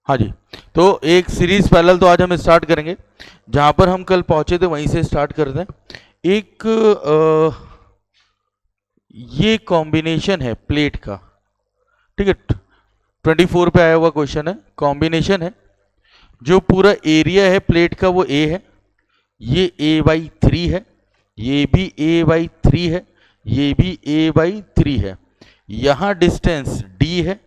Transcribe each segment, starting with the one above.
हाँ जी, तो एक सीरीज पैरेलल तो आज हम स्टार्ट करेंगे, जहां पर हम कल पहुंचे थे वहीं से स्टार्ट करते हैं। एक ये कॉम्बिनेशन है प्लेट का, ठीक है, 24 पे आया हुआ क्वेश्चन है, कॉम्बिनेशन है। जो पूरा एरिया है प्लेट का वो ए है, ये a/3 है, ये भी a/3 है, ये भी a/3 है। यहाँ डिस्टेंस d है,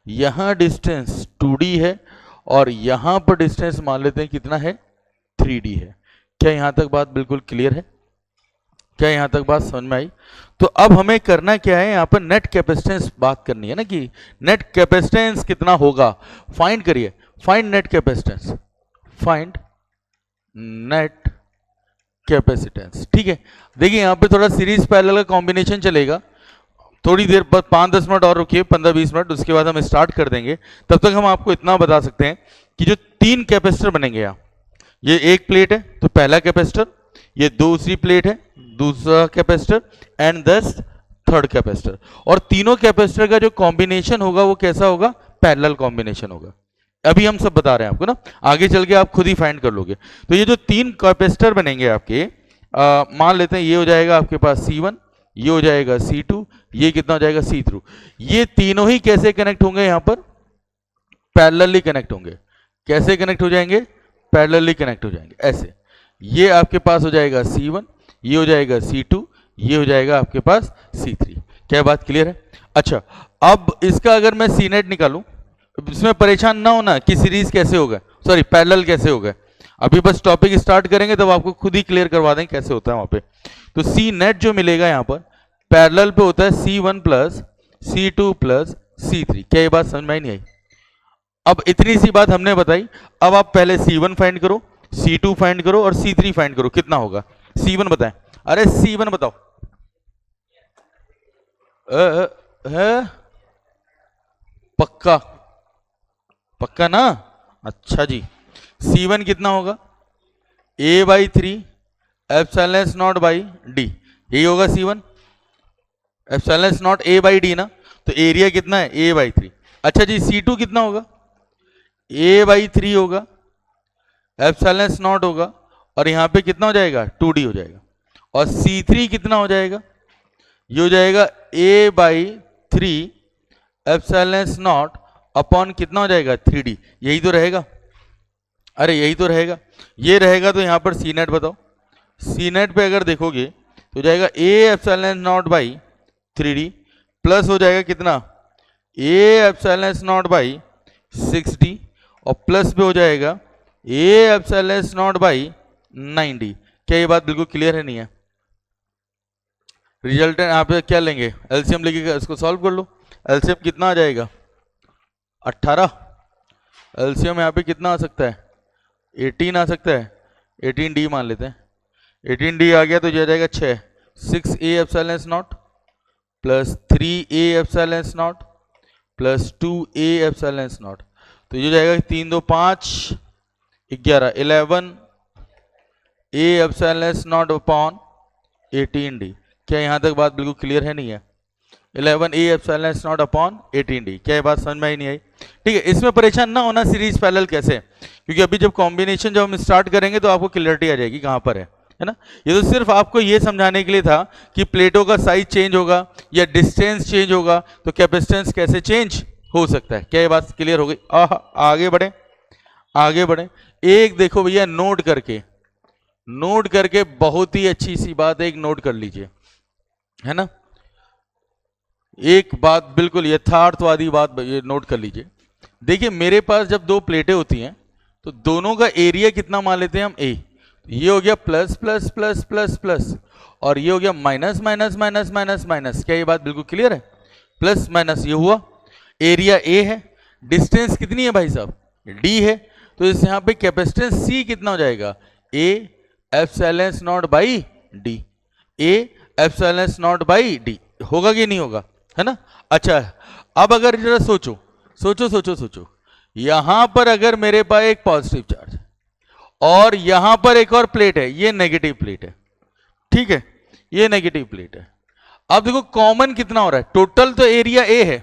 यहाँ डिस्टेंस 2d है, और यहाँ पर डिस्टेंस मान लेते हैं कितना है, 3d है। क्या यहाँ तक बात बिल्कुल क्लियर है? क्या यहाँ तक बात समझ में आई? तो अब हमें करना क्या है, यहाँ पर नेट कैपेसिटेंस बात करनी है ना, कि नेट कैपेसिटेंस कितना होगा, फाइंड करिए। Find net capacitance, find net capacitance, ठीक है। देखिए यहाँ पे थोड़ा सीरीज पैरेलल का कॉम्बिनेशन चलेगा, थोड़ी देर बाद 5-10 मिनट और रुकिए, 15-20 मिनट, उसके बाद हम स्टार्ट कर देंगे। तब तक हम आपको इतना बता सकते हैं कि जो 3 कैपेसिटर बनेंगे यहाँ, ये एक प्लेट है तो पहला कैपेसिटर, ये दूसरी प्लेट है दूसरा कैपेसिटर, एंड दस थर्ड कैपेसिटर। और तीनों कैपेसिटर का जो कॉम्बिनेशन होगा वो कैसा होगा, पैरेलल कॉम्बिनेशन होगा। अभी हम सब बता रहे हैं आपको ना, आगे चल के आप खुद ही फाइंड कर लोगे। तो ये जो 3 कैपेसिटर बनेंगे आपके, मान लेते हैं ये हो जाएगा आपके पास C1, ये हो जाएगा C2, ये कितना हो जाएगा C3। ये तीनों ही कैसे कनेक्ट होंगे, यहाँ पर पैरेलली कनेक्ट होंगे। कैसे कनेक्ट हो जाएंगे, पैरेलली कनेक्ट हो जाएंगे ऐसे। ये आपके पास हो जाएगा C1, ये हो जाएगा C2, ये हो जाएगा आपके पास C3। क्या बात क्लियर है? अच्छा, अब इसका अगर मैं C नेट निकालूं, इसमें परेशान ना होना कि सीरीज कैसे होगा, सॉरी पैरेलल कैसे होगा। अभी बस टॉपिक स्टार्ट करेंगे तब आपको खुद ही क्लियर करवा देंगे कैसे होता है वहां पे। तो C नेट जो मिलेगा यहाँ पर पैरेलल पे होता है C1 plus C2 plus C3। क्या ये बात समझ में नहीं आई? अब इतनी सी बात हमने बताई, अब आप पहले C1 फाइंड करो, C2 फाइंड करो और C3 फाइंड करो, कितना होगा। C1 बताएं, अरे C1 बताओ। पक्का पक्का ना? अच्छा जी, C1 कितना होगा, a/3 epsilon nought by D, यही होगा C1, एप्सिलॉन नॉट a/d ना। तो एरिया कितना है, a/3। अच्छा जी, C2 कितना होगा, a/3 होगा, एप्सिलॉन नॉट होगा, और यहाँ पे कितना हो जाएगा, 2d हो जाएगा। और C3 कितना हो जाएगा, ये हो जाएगा a/3 एप्सिलॉन नॉट अपॉन कितना हो जाएगा, 3d। यही तो रहेगा, अरे यही तो रहेगा, ये रहेगा। तो यहाँ पर C नेट बताओ। C नेट पे अगर देखोगे तो हो जाएगा a epsilon nought by 3d plus हो जाएगा कितना, a epsilon nought by 6d, और प्लस पे हो जाएगा a epsilon nought by 9d। क्या ये बात बिल्कुल क्लियर है नहीं है? रिजल्टेंट यहाँ पे क्या लेंगे, एलसीएम लेके इसको सॉल्व कर लो। एलसीएम कितना आ जाएगा, 18। एलसीएम यहाँ पे कितना आ सकता है, 18 आ सकता है। 18d मान लेते हैं, 18d आ गया तो ये आ जाएगा 6, 6a epsilon not plus 3a epsilon not plus 2a epsilon not. तो ये जाएगा 3 2 5 11, 11 a epsilon not upon 18d। क्या यहाँ तक बात बिल्कुल क्लियर है नहीं है? 11 a epsilon not upon 18d। क्या ये बात समझ में ही नहीं आई? ठीक है, इसमें परेशान ना होना सीरीज पैरेलल कैसे, क्योंकि अभी जब कॉम्बिनेशन जब हम स्टार्ट करेंगे तो आपको क्लियरिटी आ जाएगी कहाँ पर है ना। ये तो सिर्फ आपको ये समझाने के लिए था कि प्लेटों का साइज चेंज होगा या डिस्टेंस चेंज होगा तो कैपेसिटेंस कैसे चेंज हो सकता है। क्या ये बात क्लियर हो गई? आगे बढ़े, आगे बढ़े। एक देखो भैया, नोट करके बहुत ही अच्छी सी बात एक नोट कर लीजिए, है ना। एक बात बिल्कुल यथार्थवादी बात ये नोट कर लीजिए। देखिए मेरे पास जब 2 प्लेटें होती हैं तो दोनों का एरिया कितना मान लेते हैं हम, ए। ये हो गया plus plus plus plus plus, और ये हो गया minus minus minus minus minus. क्या ये बात बिल्कुल क्लियर है? प्लस माइनस ये हुआ, एरिया ए है, डिस्टेंस कितनी है भाई साहब, डी है। तो इस यहाँ पे कैपेसिटेंस सी कितना हो जाएगा, A epsilon nought by D, A epsilon nought by D. होगा कि नहीं होगा, है ना। अच्छा, अब अगर जरा सोचो सोचो सोचो सोचो, यहां पर अगर मेरे पास एक पॉजिटिव चार्ज और यहां पर एक और प्लेट है, ये नेगेटिव प्लेट है, ठीक है, ये नेगेटिव प्लेट है। अब देखो कॉमन कितना हो रहा है, टोटल तो एरिया ए है,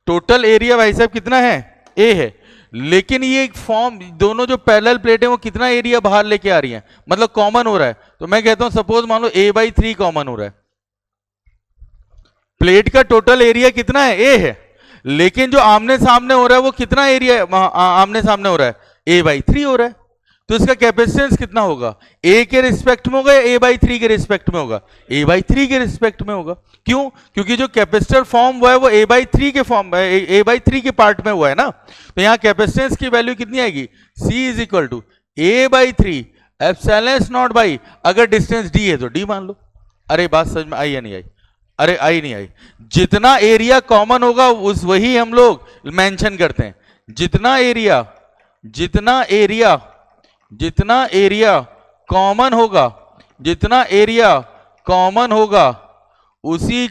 टोटल एरिया भाई साहब कितना है, ए है, लेकिन ये एक फॉर्म, दोनों जो पैरेलल प्लेट है वो कितना एरिया बाहर लेके आ रही है, मतलब कॉमन हो रहा है। तो मैं कहता हूं सपोज मान लो a/3 कॉमन हो रहा है, प्लेट का टोटल एरिया कितना है, a है, लेकिन जो आमने सामने हो रहा है वो कितना एरिया आमने सामने हो रहा है, a/3 हो रहा है। तो इसका कैपेसिटेंस कितना होगा, a के रिस्पेक्ट में होगा या a/3 के रिस्पेक्ट में होगा, a/3 के रिस्पेक्ट में होगा। क्यों, क्योंकि जो कैपेसिटर फॉर्म हुआ है वो a/3 के फॉर्म a/3 के पार्ट में हुआ है ना। तो यहां कैपेसिटेंस की वैल्यू कितनी आएगी, c is equal to a/3 epsilon nought by, अगर डिस्टेंस d है तो d मान लो। अरे बात समझ में आई या नहीं आई, अरे आई नहीं आई। जितना एरिया कॉमन होगा उस वही हम लोग मेंशन करते हैं, जितना एरिया कॉमन होगा, जितना एरिया कॉमन होगा उसी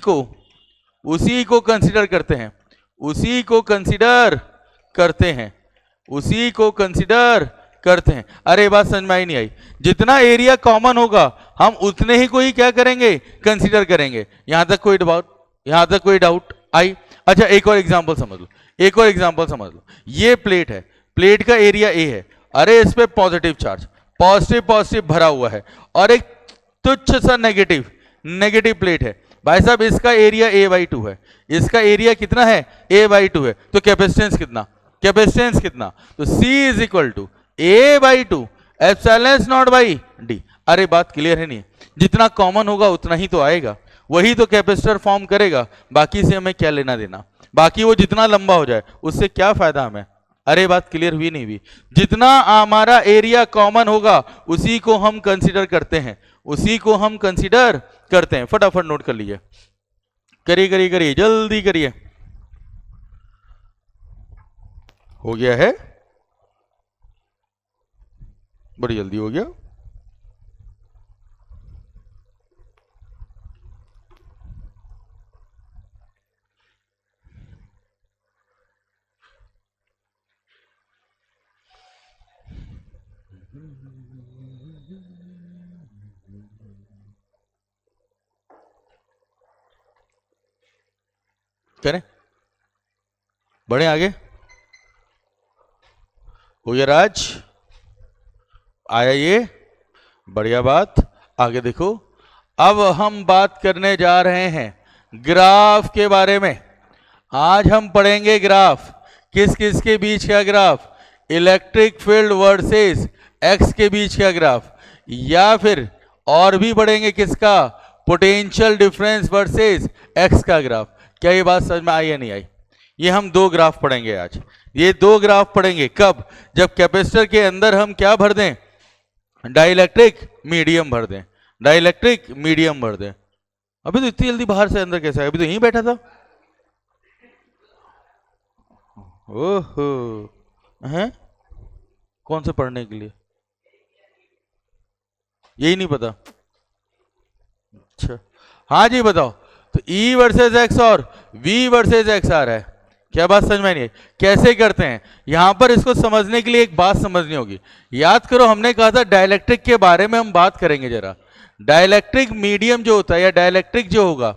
को कंसीडर करते हैं, उसी को कंसीडर करते हैं। अरे बात समझ में आई नहीं आई, जितना एरिया कॉमन होगा हम उतने ही को ही क्या करेंगे, कंसीडर करेंगे। यहां तक कोई डाउट आई। अच्छा एक और एग्जांपल समझ लो, ये प्लेट है, प्लेट का एरिया ए है, अरे इस पे पॉजिटिव चार्ज पॉजिटिव भरा हुआ है, और एक तुच्छ सा नेगेटिव प्लेट है। भाई साहब इसका एरिया a/2 है, इसका एरिया कितना है, a/2 है। तो कैपेसिटेंस कितना, तो c is equal to a/2 epsilon nought by d। अरे बात क्लियर है नहीं, जितना कॉमन होगा उतना ही तो आएगा, वही तो कैपेसिटर फॉर्म करेगा, बाकी से हमें क्या लेना देना, बाकी वो जितना लंबा हो जाए उससे क्या फायदा हमें। अरे बात क्लियर हुई नहीं हुई, जितना हमारा एरिया कॉमन होगा उसी को हम कंसीडर करते हैं, फटाफट नोट कर लीजिए, करिए जल्दी करिए। हो गया है, बड़ी जल्दी हो गया। करें, बढ़े आगे। हो गया राज, आया ये, बढ़िया बात। आगे देखो, अब हम बात करने जा रहे हैं ग्राफ के बारे में। आज हम पढ़ेंगे ग्राफ, किस किस के बीच का graph, electric field versus x के बीच का ग्राफ, या फिर और भी पढ़ेंगे किसका, पोटेंशियल डिफरेंस वर्सेस एक्स का ग्राफ। क्या ये बात समझ में आई या नहीं आई? ये हम दो ग्राफ पढ़ेंगे आज। ये दो ग्राफ पढ़ेंगे कब, जब कैपेसिटर के अंदर हम क्या भर दें, डाइलेक्ट्रिक मीडियम भर दें, अभी तो इतनी जल्दी बाहर से अंदर कैसे आया, अभी तो यहीं बैठा था। ओहो, हैं कौन से पढ़ने के लिए, यही नहीं पता? अच्छा हाँ जी बताओ। तो E वर्सेस एक्स और V वर्सेस एक्स आ रहा है, क्या बात समझ में नहीं है? कैसे करते हैं, यहां पर इसको समझने के लिए एक बात समझनी होगी। याद करो हमने कहा था डाइलेक्ट्रिक के बारे में हम बात करेंगे जरा। डाइलेक्ट्रिक मीडियम जो होता है या डाइलेक्ट्रिक जो होगा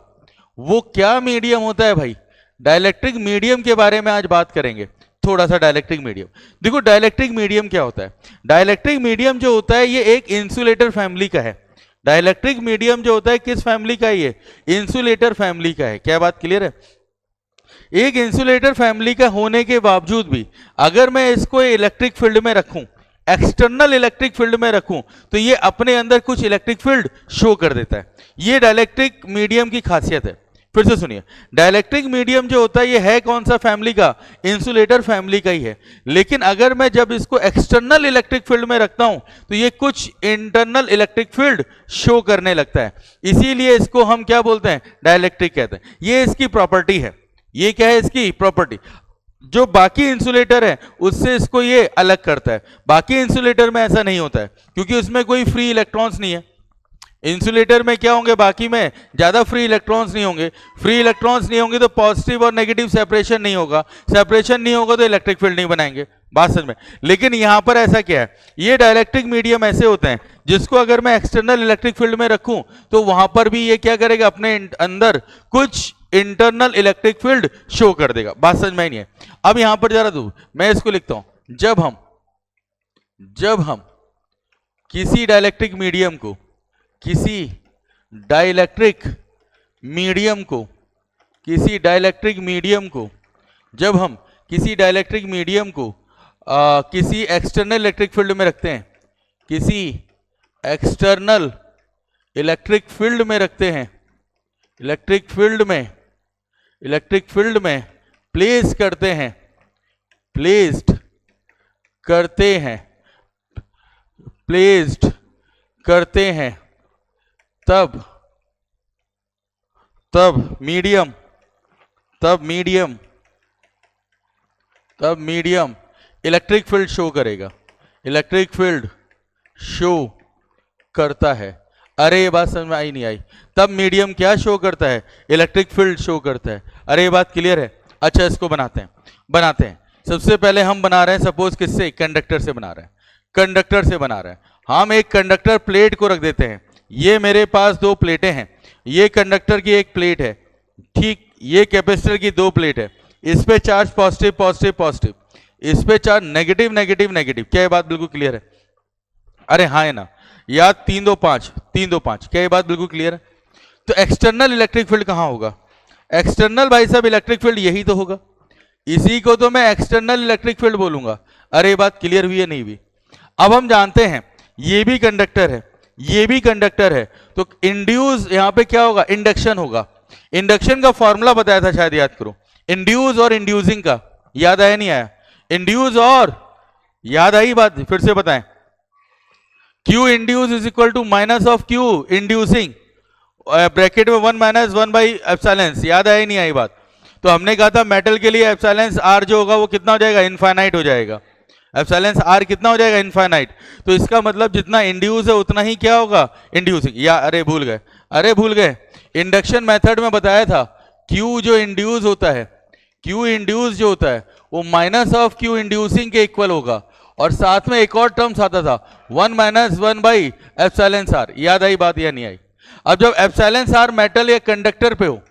वो क्या मीडियम होता है भाई, डाइलेक्ट्रिक मीडियम के बारे में आज बात करेंगे थोड़ा सा। डाइलेक्ट्रिक मीडियम देखो, डाइलेक्ट्रिक मीडियम क्या होता है। डाइलेक्ट्रिक मीडियम जो होता है ये एक इंसुलेटर फैमिली का है। डाइलेक्ट्रिक मीडियम जो होता है किस फैमिली का है, ये इंसुलेटर फैमिली का है। क्या बात क्लियर है? एक इंसुलेटर फैमिली का होने के बावजूद भी अगर मैं इसको इलेक्ट्रिक फील्ड में रखूं, एक्सटर्नल इलेक्ट्रिक फील्ड में रखूं, तो ये अपने अंदर कुछ इलेक्ट्रिक फील्ड शो कर देता है। ये डाइलेक्ट्रिक मीडियम की खासियत है। फिर से सुनिए, डाइलेक्ट्रिक मीडियम जो होता है ये है कौन सा फैमिली का, इंसुलेटर फैमिली का ही है। लेकिन अगर मैं जब इसको एक्सटर्नल इलेक्ट्रिक फील्ड में रखता हूं तो ये कुछ इंटरनल इलेक्ट्रिक फील्ड शो करने लगता है, इसीलिए इसको हम क्या बोलते हैं, डाइलेक्ट्रिक कहते हैं। ये इसकी प्रॉपर्टी है। ये क्या है इसकी प्रॉपर्टी, जो बाकी इंसुलेटर है उससे इसको ये अलग करता है। बाकी इंसुलेटर में ऐसा नहीं होता है क्योंकि उसमें कोई फ्री इलेक्ट्रॉन्स नहीं है। इंसुलेटर में क्या होंगे, बाकी में ज्यादा फ्री इलेक्ट्रॉन्स नहीं होंगे। फ्री इलेक्ट्रॉन्स नहीं होंगे तो पॉजिटिव और नेगेटिव सेपरेशन नहीं होगा, सेपरेशन नहीं होगा तो इलेक्ट्रिक फील्ड नहीं बनाएंगे। बात समझ में? लेकिन यहां पर ऐसा क्या है, ये डाइलेक्ट्रिक मीडियम ऐसे होते हैं जिसको अगर मैं एक्सटर्नल इलेक्ट्रिक फील्ड में रखूं तो वहां पर भी ये क्या करेगा, अपने अंदर कुछ इंटरनल इलेक्ट्रिक फील्ड शो कर देगा। बात समझ में नहीं है? अब यहां पर जरा दो, मैं इसको लिखता हूं जब हम किसी डाइलेक्ट्रिक मीडियम को किसी डाइलेक्ट्रिक मीडियम को जब हम किसी डाइलेक्ट्रिक मीडियम को किसी एक्सटर्नल इलेक्ट्रिक फील्ड में रखते हैं, किसी एक्सटर्नल इलेक्ट्रिक फील्ड में रखते हैं, इलेक्ट्रिक फील्ड में प्लेस करते हैं, प्लेस्ड करते हैं, तब मीडियम इलेक्ट्रिक फील्ड शो करेगा, इलेक्ट्रिक फील्ड शो करता है। अरे ये बात समझ में आई नहीं आई? तब मीडियम क्या शो करता है? इलेक्ट्रिक फील्ड शो करता है। अरे ये बात क्लियर है? अच्छा, इसको बनाते हैं। सबसे पहले हम बना रहे हैं, सपोज किससे? कंडक्टर से बना रहे हैं। हम एक कंडक्टर प्लेट को रख देते हैं। ये मेरे पास दो प्लेटें हैं, ये कंडक्टर की एक प्लेट है, ठीक, ये कैपेसिटर की दो प्लेट है। इस पे चार्ज पॉजिटिव, इस पे चार्ज नेगेटिव। क्या ये बात बिल्कुल क्लियर है? अरे हाँ है ना? या 3 2 5, क्या ये बात बिल्कुल क्लियर है? तो एक्सटर्नल इलेक्ट्रिक फील्ड कहाँ होगा? एक्सटर्नल भाई साहब इलेक्ट्रिक फील्ड यही तो होगा, इसी को तो मैं एक्सटर्नल इलेक्ट्रिक फील्ड बोलूंगा। अरे ये बात क्लियर हुई है नहीं हुई? अब हम जानते हैं ये भी कंडक्टर है, तो इंड्यूस यहां पे क्या होगा? इंडक्शन होगा। इंडक्शन का फॉर्मूला बताया था, शायद याद करो, इंड्यूस और इंड्यूसिंग का। याद आया नहीं आया? इंड्यूस और, याद आई बात? फिर से बताएं। Q induce is equal to minus of Q inducing, bracket में 1 माइनस 1 बाई एप्सिलॉन। याद आया नहीं आई बात? तो हमने कहा था मेटल के लिए एप्सिलॉन R जो होगा वो कितना हो जाएगा? इनफाइनाइट हो जाएगा। एप्सिलॉन R कितना हो जाएगा? इनफाइनाइट। तो इसका मतलब जितना इंड्यूस है उतना ही क्या होगा? इंड्यूसिंग। या अरे भूल गए, इंडक्शन मेथड में बताया था Q जो इंड्यूस होता है वो माइनस ऑफ Q इंड्यूसिंग के इक्वल होगा, और साथ में एक और टर्म्स आता था 1 माइनस 1 बाई एप्सिलॉन R। याद आई बात या नहीं आई? अब जब एप्सिलॉन R मेटल या कंडक्टर पे हो,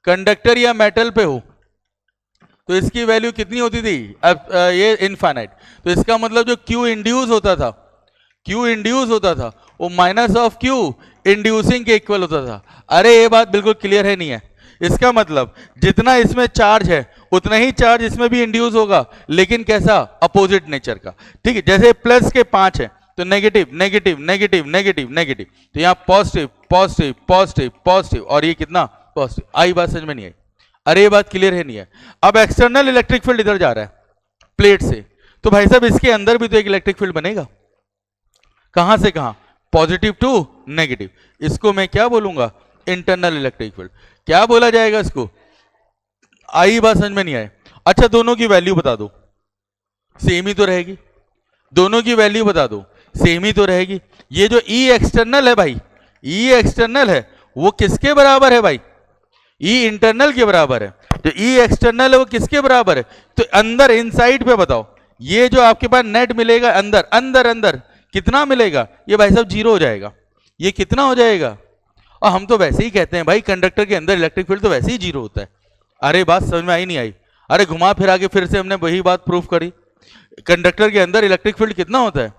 कंडक्टर या मेटल पे हो, तो इसकी वैल्यू कितनी होती थी? ये इनफाइनाइट। तो इसका मतलब जो Q इंड्यूस होता था वो माइनस ऑफ Q इंड्यूसिंग के इक्वल होता था। अरे ये बात बिल्कुल क्लियर है नहीं है? इसका मतलब जितना इसमें चार्ज है उतना ही चार्ज इसमें भी इंड्यूस होगा, लेकिन कैसा? अपोजिट नेचर का। ठीक है, जैसे प्लस के 5 है तो नेगेटिव, तो यहाँ पॉजिटिव, और ये कितना? पॉजिटिव। आई बात समझ में नहीं आई? अरे ये बात क्लियर है नहीं है? अब एक्सटर्नल इलेक्ट्रिक फील्ड इधर जा रहा है प्लेट से, तो भाई साहब इसके अंदर भी तो एक इलेक्ट्रिक फील्ड बनेगा। कहां से कहां? Positive to negative. इसको मैं क्या बोलूंगा? Internal electric field. क्या बोला जाएगा इसको? आई बात समझ में नहीं आए? अच्छा, दोनों की वैल्यू बता दो, सेम ही तो रहेगी। दोनों की वैल्यू बता दो, सेम ही तो रहेगी। ये जो ई एक्सटर्नल है भाई, ई एक्सटर्नल है वो किसके बराबर है भाई? ई इंटरनल के बराबर है। जो ई एक्सटर्नल है वो किसके बराबर है? तो अंदर इनसाइड पे बताओ, ये जो आपके पास नेट मिलेगा अंदर कितना मिलेगा? ये भाई साहब 0 हो जाएगा। ये कितना हो जाएगा? और हम तो वैसे ही कहते हैं भाई कंडक्टर के अंदर इलेक्ट्रिक फील्ड तो वैसे ही 0 होता है। अरे बात समझ में आई नहीं आई? अरे घुमा फिरा के फिर से हमने वही बात प्रूफ करी, कंडक्टर के अंदर इलेक्ट्रिक फील्ड कितना होता है।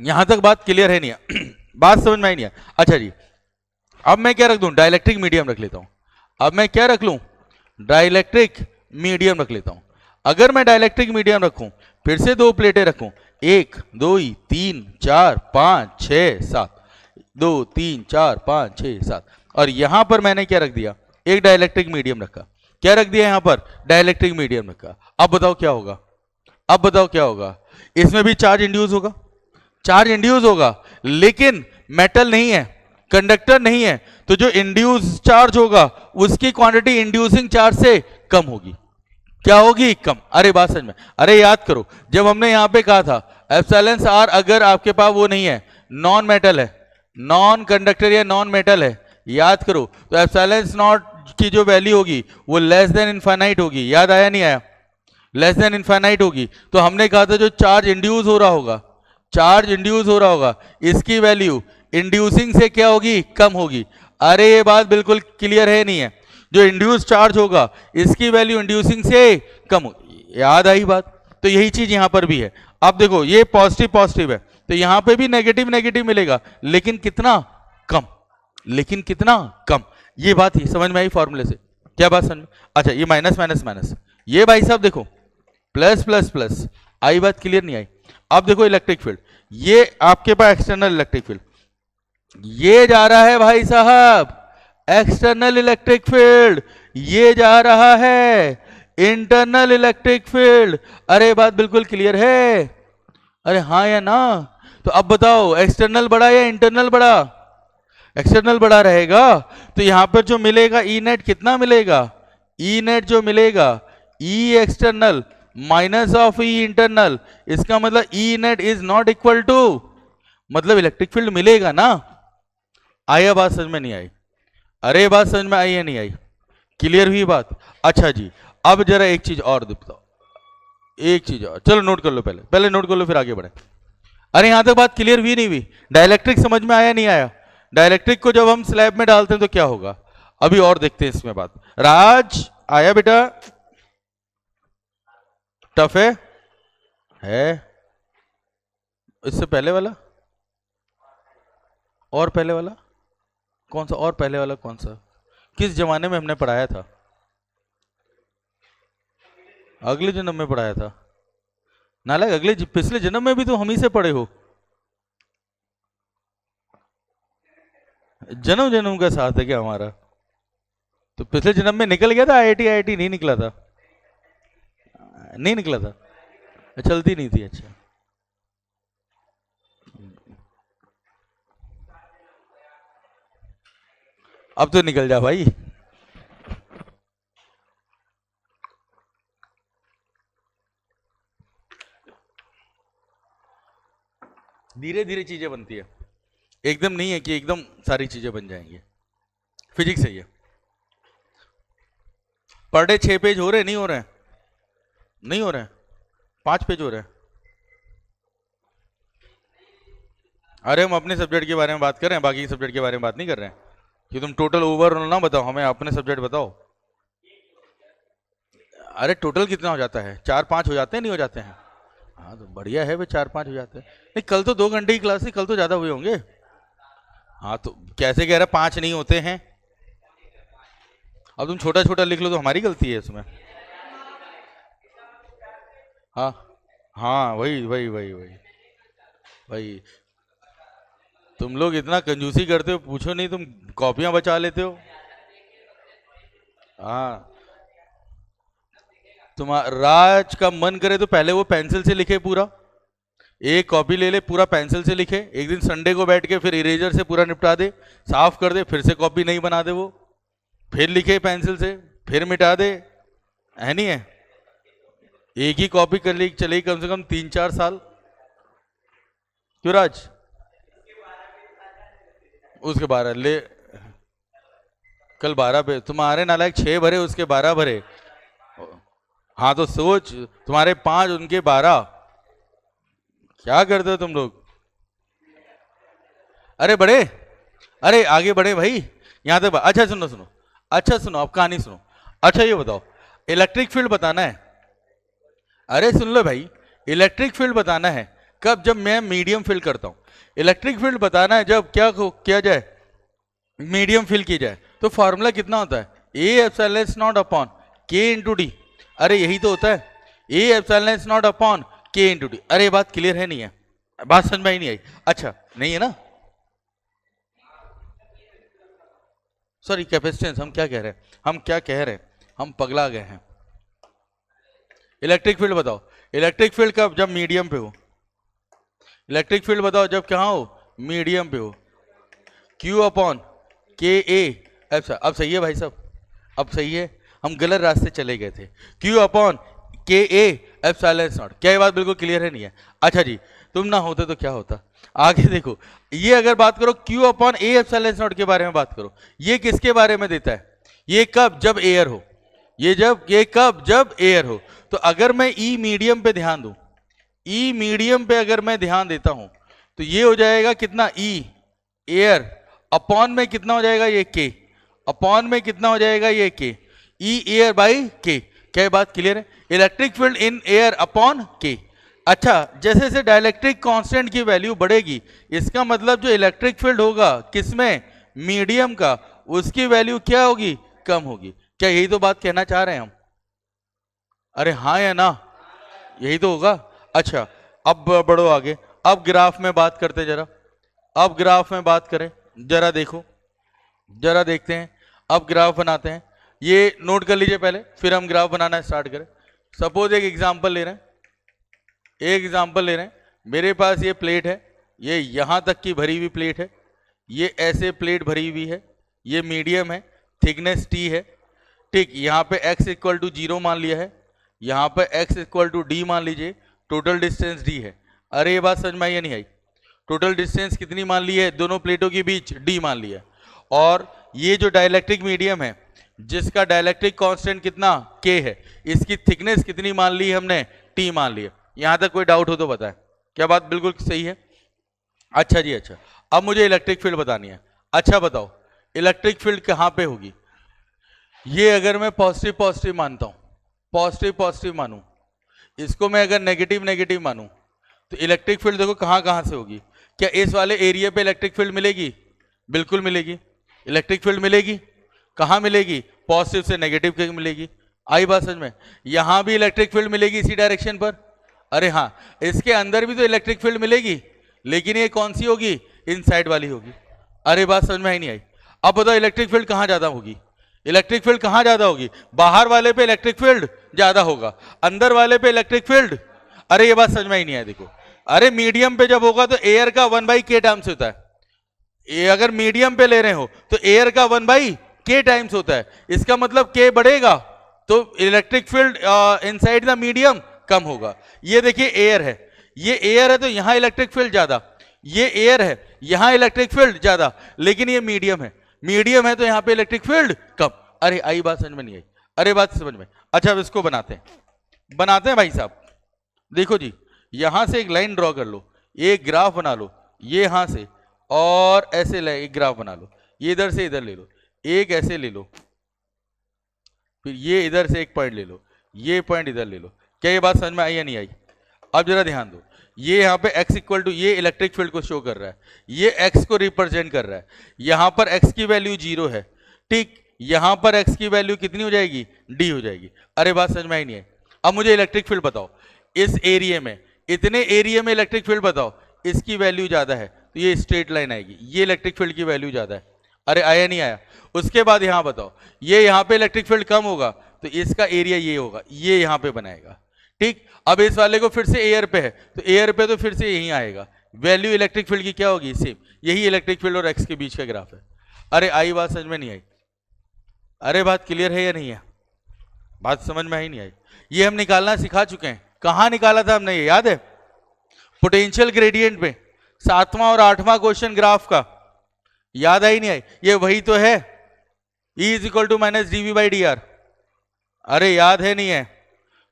यहां तक बात क्लियर है नहीं है? बात समझ में आई नहीं है? अच्छा जी, अब मैं क्या रख दूं? डाइलेक्ट्रिक मीडियम रख लेता हूं। अब मैं क्या रख लूं? डाइलेक्ट्रिक मीडियम रख लेता हूं। अगर मैं डाइलेक्ट्रिक मीडियम रखूं, फिर से दो प्लेटें रखूं, 1 2 3 4 5 6 7, 2 3 4 5 6 7, और यहां पर मैंने क्या रख दिया? एक डाइलेक्ट्रिक मीडियम रखा। क्या रख दिया यहां पर? डाइलेक्ट्रिक मीडियम रखा। अब बताओ क्या होगा? इसमें भी चार्ज इंड्यूस होगा, लेकिन मेटल नहीं है, कंडक्टर नहीं है, तो जो इंड्यूस चार्ज होगा उसकी क्वांटिटी इंड्यूसिंग चार्ज से कम होगी। क्या होगी? कम। अरे बात समझ में? अरे याद करो, जब हमने यहां पे कहा था एप्सिलॉन R अगर आपके पास वो नहीं है, नॉन मेटल है, नॉन कंडक्टर या नॉन मेटल है, याद करो, तो एप्सिलॉन नॉट की जो वैल्यू होगी वो लेस देन इनफाइनाइट होगी। याद आया नहीं आया? लेस देन इनफाइनाइट होगी। तो हमने कहा था जो चार्ज इंड्यूस हो रहा होगा, इसकी वैल्यू इंड्यूसिंग से क्या होगी? कम होगी। अरे ये बात बिल्कुल क्लियर है नहीं है? जो इंड्यूस चार्ज होगा इसकी वैल्यू इंड्यूसिंग से कम होगी। याद आई बात? तो तो यही चीज यहां पर भी है। अब देखो ये पॉजिटिव पॉजिटिव है तो यहां पे भी नेगेटिव नेगेटिव मिलेगा, लेकिन कितना कम, लेकिन कितना कम। ये बात ही समझ में आई फॉर्मूले से? क्या बात समझ में? अच्छा ये माइनस माइनस माइनस, ये भाई साहब देखो प्लस प्लस प्लस, आई बात क्लियर नहीं आई? अब देखो इलेक्ट्रिक फील्ड, ये आपके पास एक्सटर्नल इलेक्ट्रिक फील्ड, ये जा रहा है भाई साहब एक्सटर्नल इलेक्ट्रिक फील्ड, ये जा रहा है इंटरनल इलेक्ट्रिक फील्ड। अरे बात बिल्कुल क्लियर है? अरे हाँ या ना? तो अब बताओ एक्सटर्नल बड़ा या इंटरनल बड़ा? एक्सटर्नल बड़ा रहेगा, तो यहां पर जो मिलेगा ई नेट कितना मिलेगा? ई नेट जो मिलेगा E external minus of E internal, इसका मतलब E net is not equal to, मतलब इलेक्ट्रिक फील्ड मिलेगा ना। आया बात समझ में? नहीं आई? अरे बात समझ में आई या नहीं आई? क्लियर हुई बात? अच्छा जी अब जरा एक चीज और बताओ, एक चीज और, चलो नोट कर लो, पहले पहले नोट कर लो फिर आगे बढ़े। अरे यहां तक बात क्लियर हुई नहीं हुई? डाइलेक्ट्रिक समझ में आया नहीं आया? डाइलेक्ट्रिक को जब हम स्लैब में डालते हैं तो क्या होगा, अभी और देखते हैं इसमें बात। राज आया बेटा? टफ है? इससे पहले वाला और पहले वाला कौन सा, और पहले वाला कौन सा, किस जमाने में हमने पढ़ाया था? अगले जन्म में पढ़ाया था? नालायक, अगले पिछले जन्म में भी तो हम ही से पढ़े हो। जन्म जन्म का साथ है क्या हमारा? तो पिछले जन्म में निकल गया था आईआईटी? आईआईटी नहीं निकला था? नहीं निकला था, चलती नहीं थी। अच्छा अब तो निकल जा भाई। धीरे धीरे चीजें बनती है, एकदम नहीं है कि एकदम सारी चीजें बन जाएंगी। फिजिक्स है ये। पर डे 6 पेज हो रहे? नहीं हो रहे? नहीं हो रहे? 5 पेज हो रहे हैं। अरे हम अपने सब्जेक्ट के बारे में बात कर रहे हैं, बाकी सब्जेक्ट के बारे में बात नहीं कर रहे हैं कि तुम टोटल ओवरऑल ना बताओ, हमें अपने सब्जेक्ट बताओ। अरे टोटल कितना हो जाता है? 4-5 हो जाते हैं? नहीं हो जाते हैं? हाँ तो बढ़िया है भाई, 4-5 हो जाते हैं। नहीं कल तो 2 घंटे की क्लास थी, कल तो ज्यादा हुए होंगे। हाँ तो कैसे कह रहा 5 नहीं होते हैं? अब तुम छोटा छोटा लिख लो तो हमारी गलती है इसमें। हाँ हाँ वही वही वही वही वही। तुम लोग इतना कंजूसी करते हो, पूछो नहीं, तुम कॉपियां बचा लेते हो। हाँ तुम्हारा राज का मन करे तो पहले वो पेंसिल से लिखे पूरा, एक कॉपी ले ले पूरा पेंसिल से लिखे, एक दिन संडे को बैठ के फिर इरेजर से पूरा निपटा दे, साफ कर दे, फिर से कॉपी नहीं बना दे वो, फिर लिखे पेंसिल से, फिर मिटा दे। है नहीं है? एक ही कॉपी कर ली चलेगी कम से कम 3-4 साल। क्यों राज? उसके 12 ले, कल 12 पे तुम्हारे नालायक 6 भरे, उसके 12 भरे। हाँ तो सोच, तुम्हारे 5 उनके 12, क्या करते हो तुम लोग? अरे बड़े, अरे आगे बढ़े भाई, यहां तक। अच्छा सुनो सुनो, अच्छा सुनो, अब कहानी सुनो। अच्छा ये बताओ, इलेक्ट्रिक फील्ड बताना है। अरे सुन लो भाई, इलेक्ट्रिक फील्ड बताना है कब? जब मैं मीडियम फील करता हूं। इलेक्ट्रिक फील्ड बताना है जब क्या किया जाए, मीडियम फील की जाए। तो फॉर्मूला कितना होता है? ए एप्सिलॉन नॉट अपॉन के इंटू डी। अरे यही तो होता है, ए एप्सिलॉन नॉट अपॉन के इंटू डी। अरे बात क्लियर है नहीं है? बात समझ में ही नहीं आई? अच्छा नहीं है ना? सॉरी कैपेसिटेंस, हम क्या कह रहे हैं, हम क्या कह रहे हैं, हम पगला गए हैं। इलेक्ट्रिक फील्ड बताओ, इलेक्ट्रिक फील्ड कब? जब मीडियम पे हो। इलेक्ट्रिक फील्ड बताओ जब कहाँ हो? मीडियम पे हो। क्यू अपॉन के ए। अब सही है भाई साहब, अब सही है, हम गलत रास्ते चले गए थे। क्यू अपॉन के ए एप्सिलॉन नॉट। क्या ये बात बिल्कुल क्लियर है नहीं है? अच्छा जी, तुम ना होते तो क्या होता? आगे देखो, ये अगर बात करो Q upon A epsilon not के बारे में बात करो, ये किसके बारे में देता है? ये कब? जब एयर हो। ये कब? जब एयर हो। तो अगर मैं ई मीडियम पे ध्यान दूं, ई मीडियम पे अगर मैं ध्यान देता हूं तो ये हो जाएगा कितना? ई एयर अपॉन में कितना हो जाएगा? ये के अपॉन में कितना हो जाएगा? ये के, ई एयर बाई के। क्या ये बात क्लियर है? Electric field in air upon के। अच्छा, जैसे जैसे डाइलेक्ट्रिक कांस्टेंट की वैल्यू बढ़ेगी, इसका मतलब जो इलेक्ट्रिक फील्ड होगा किसमें, मीडियम का, उसकी वैल्यू क्या होगी, कम होगी। क्या यही तो बात कहना चाह रहे हैं हम? अरे हाँ या ना, यही तो होगा। अच्छा, अब बढ़ो आगे, अब ग्राफ में बात करते जरा, अब ग्राफ में बात करें, जरा देखो, जरा देखते हैं, अब ग्राफ बनाते हैं। ये नोट कर लीजिए पहले, फिर हम ग्राफ बनाना स्टार्ट करें। सपोज एक एग्जांपल ले रहे हैं, एक एग्जांपल ले रहे हैं, मेरे पास ये प्लेट है, ये यहां तक की भरी हुई प्लेट है, ये ऐसे प्लेट भरी हुई है, ये मीडियम है, थिकनेस टी है, ठीक। यहाँ पे x इक्वल टू 0 मान लिया है, यहाँ पे x इक्वल टू डी मान लीजिए, टोटल डिस्टेंस d है। अरे ये बात समझ में आई या नहीं आई? टोटल डिस्टेंस कितनी मान ली है दोनों प्लेटों के बीच, d मान लिया। और ये जो डाइलेक्ट्रिक मीडियम है जिसका डाइलेक्ट्रिक कांस्टेंट कितना, k है, इसकी थिकनेस कितनी मान ली हमने, t मान लिया। यहां तक कोई डाउट हो तो बताएं, क्या बात बिल्कुल सही है? अच्छा जी, अच्छा, अब मुझे इलेक्ट्रिक फील्ड बतानी है। अच्छा बताओ, इलेक्ट्रिक फील्ड कहां पे होगी? ये अगर मैं पॉजिटिव पॉजिटिव मानता हूं, पॉजिटिव पॉजिटिव मानूं, इसको मैं अगर नेगेटिव नेगेटिव मानूं, तो इलेक्ट्रिक फील्ड देखो कहां कहां से होगी। क्या इस वाले एरिया पे इलेक्ट्रिक फील्ड मिलेगी? बिल्कुल मिलेगी। इलेक्ट्रिक फील्ड मिलेगी, कहां मिलेगी, पॉजिटिव से नेगेटिव के मिलेगी। आई बात समझ में? यहां भी इलेक्ट्रिक फील्ड मिलेगी इसी डायरेक्शन पर। अरे हाँ, इसके अंदर भी तो इलेक्ट्रिक फील्ड मिलेगी, लेकिन ये कौन सी होगी, इनसाइड वाली होगी। अरे बात समझ में आई नहीं आई? अब बताओ इलेक्ट्रिक फील्ड कहां ज्यादा होगी, इलेक्ट्रिक फील्ड कहां ज्यादा होगी? बाहर वाले पे इलेक्ट्रिक फील्ड ज्यादा होगा, अंदर वाले पे इलेक्ट्रिक फील्ड। अरे ये बात समझ में ही नहीं आई। देखो, अरे मीडियम पे जब होगा तो एयर का 1/k टाइम्स होता है। ये अगर मीडियम पे ले रहे हो तो एयर का 1/k टाइम्स होता है। इसका मतलब k बढ़ेगा तो electric field inside the medium कम होगा। ये देखिए एयर है, ये एयर है तो यहां इलेक्ट्रिक फील्ड ज्यादा, ये एयर है यहां इलेक्ट्रिक फील्ड ज्यादा, लेकिन ये मीडियम है, मीडियम है तो यहां पे इलेक्ट्रिक फील्ड कम। अरे आई बात समझ में नहीं आई? अरे बात समझ में। अच्छा, अब इसको बनाते हैं, बनाते हैं भाई साहब। देखो जी, यहां से एक लाइन ड्रॉ कर लो, एक ग्राफ बना लो, ये यहां से और ऐसे एक ग्राफ बना लो, ये इधर से इधर ले लो, एक ऐसे ले लो, फिर ये इधर से एक पॉइंट ले लो, ये पॉइंट इधर ले लो। क्या ये बात समझ में आई या नहीं आई? अब जरा ध्यान दो, ये यहाँ पे x इक्वल टू, ये इलेक्ट्रिक फील्ड को शो कर रहा है, ये x को रिप्रेजेंट कर रहा है। यहाँ पर x की वैल्यू 0 है, ठीक। यहाँ पर x की वैल्यू कितनी हो जाएगी, d हो जाएगी। अरे बात समझ में आई नहीं है? अब मुझे इलेक्ट्रिक फील्ड बताओ, इस एरिया में, इतने एरिया में इलेक्ट्रिक फील्ड बताओ, इसकी वैल्यू ज्यादा है तो ये स्ट्रेट लाइन आएगी, ये इलेक्ट्रिक फील्ड की वैल्यू ज्यादा है। अरे आया नहीं आया? उसके बाद यहां बताओ, ये यहां पे इलेक्ट्रिक फील्ड कम होगा तो इसका एरिया ये होगा, ये यहां पे बनाएगा, ठीक। अब इस वाले को फिर से एयर पे है तो एयर पे तो फिर से यहीं आएगा, वैल्यू इलेक्ट्रिक फील्ड की क्या होगी, सेम। यही इलेक्ट्रिक फील्ड और एक्स के बीच का ग्राफ है। अरे आई बात समझ में नहीं आई? अरे बात क्लियर है या नहीं है? बात समझ में आई नहीं आई? ये हम निकालना सिखा चुके हैं। कहां निकाला था हमने, ये याद है? पोटेंशियल ग्रेडियंट पे, 7वां और 8वां क्वेश्चन ग्राफ का, याद आई नहीं आई? ये वही तो है, E is equal to minus dV/dr। अरे याद है नहीं है?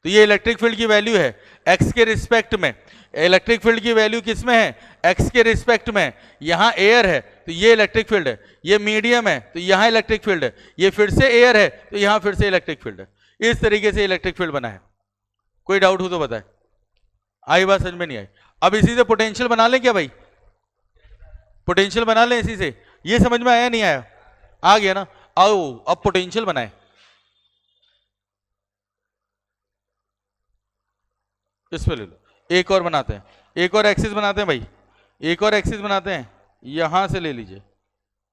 तो ये इलेक्ट्रिक फील्ड की वैल्यू है x के रिस्पेक्ट में। इलेक्ट्रिक फील्ड की वैल्यू किस में है, x के रिस्पेक्ट में। यहां एयर है तो ये इलेक्ट्रिक फील्ड है, ये मीडियम है तो यहां इलेक्ट्रिक फील्ड है, ये फिर से एयर है तो यहां फिर से इलेक्ट्रिक फील्ड है। इस तरीके से इलेक्ट्रिक फील्ड बना है। कोई डाउट हो तो बताए? आई बात समझ में नहीं आई? अब इसी से पोटेंशियल बना लें क्या भाई? पोटेंशियल बना लें इसी से। ये समझ में आया नहीं आया? आ गया ना? आओ अब पोटेंशियल बनाए। इस पे ले लो, एक और बनाते हैं, एक और एक्सिस बनाते हैं भाई, एक और एक्सिस बनाते हैं। यहां से ले लीजिए